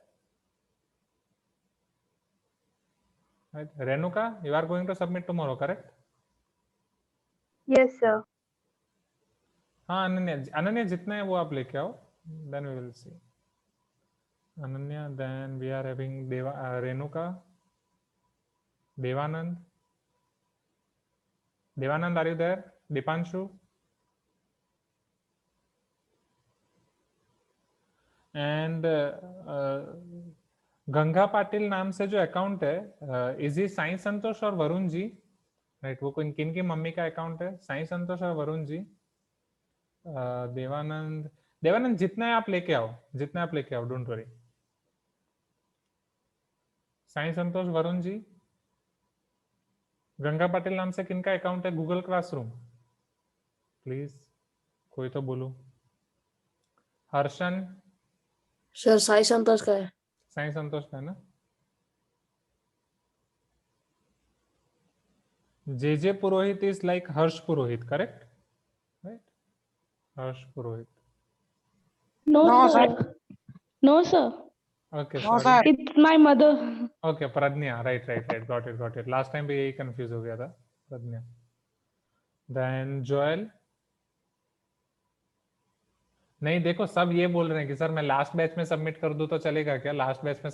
Right. Renuka, you are going to submit tomorrow, correct? Yes, sir. हाँ अनन्या, अनन्या जितना है वो आप लेके आओ, then we will see. Ananya, then we are having Renuka, Devanand. Devanand, are you there? Dipanshu. And Ganga Patil नाम से जो अकाउंट है, इज ही साई संतोष और वरुण जी, राइट? वो किन की मम्मी का अकाउंट है? साई संतोष और वरुण जी. देवानंद, देवानंद जितना है आप लेके आओ, जितना आप लेके आओ, डोंट वरी. साई संतोष, वरुण जी. गंगा पाटिल नाम से किनका अकाउंट है गूगल क्लासरूम? प्लीज कोई तो बोलो. हर्षन. सर साई संतोष का है. साई संतोष का है ना? J Purohit is like Harsh Purohit, correct? Right, Harsh Purohit. No, No, sir. sir. No, sir. Okay, No, sorry. sir. It's my mother. Okay, Pragya, right, got it. Last time भी यही कंफ्यूज हो गया था. प्रज्ञा. Then Joel. नहीं देखो, सब ये बोल रहे हैं कि सर मैं लास्ट बैच में सबमिट कर दूं तो चलेगा क्या? लास्ट बैच में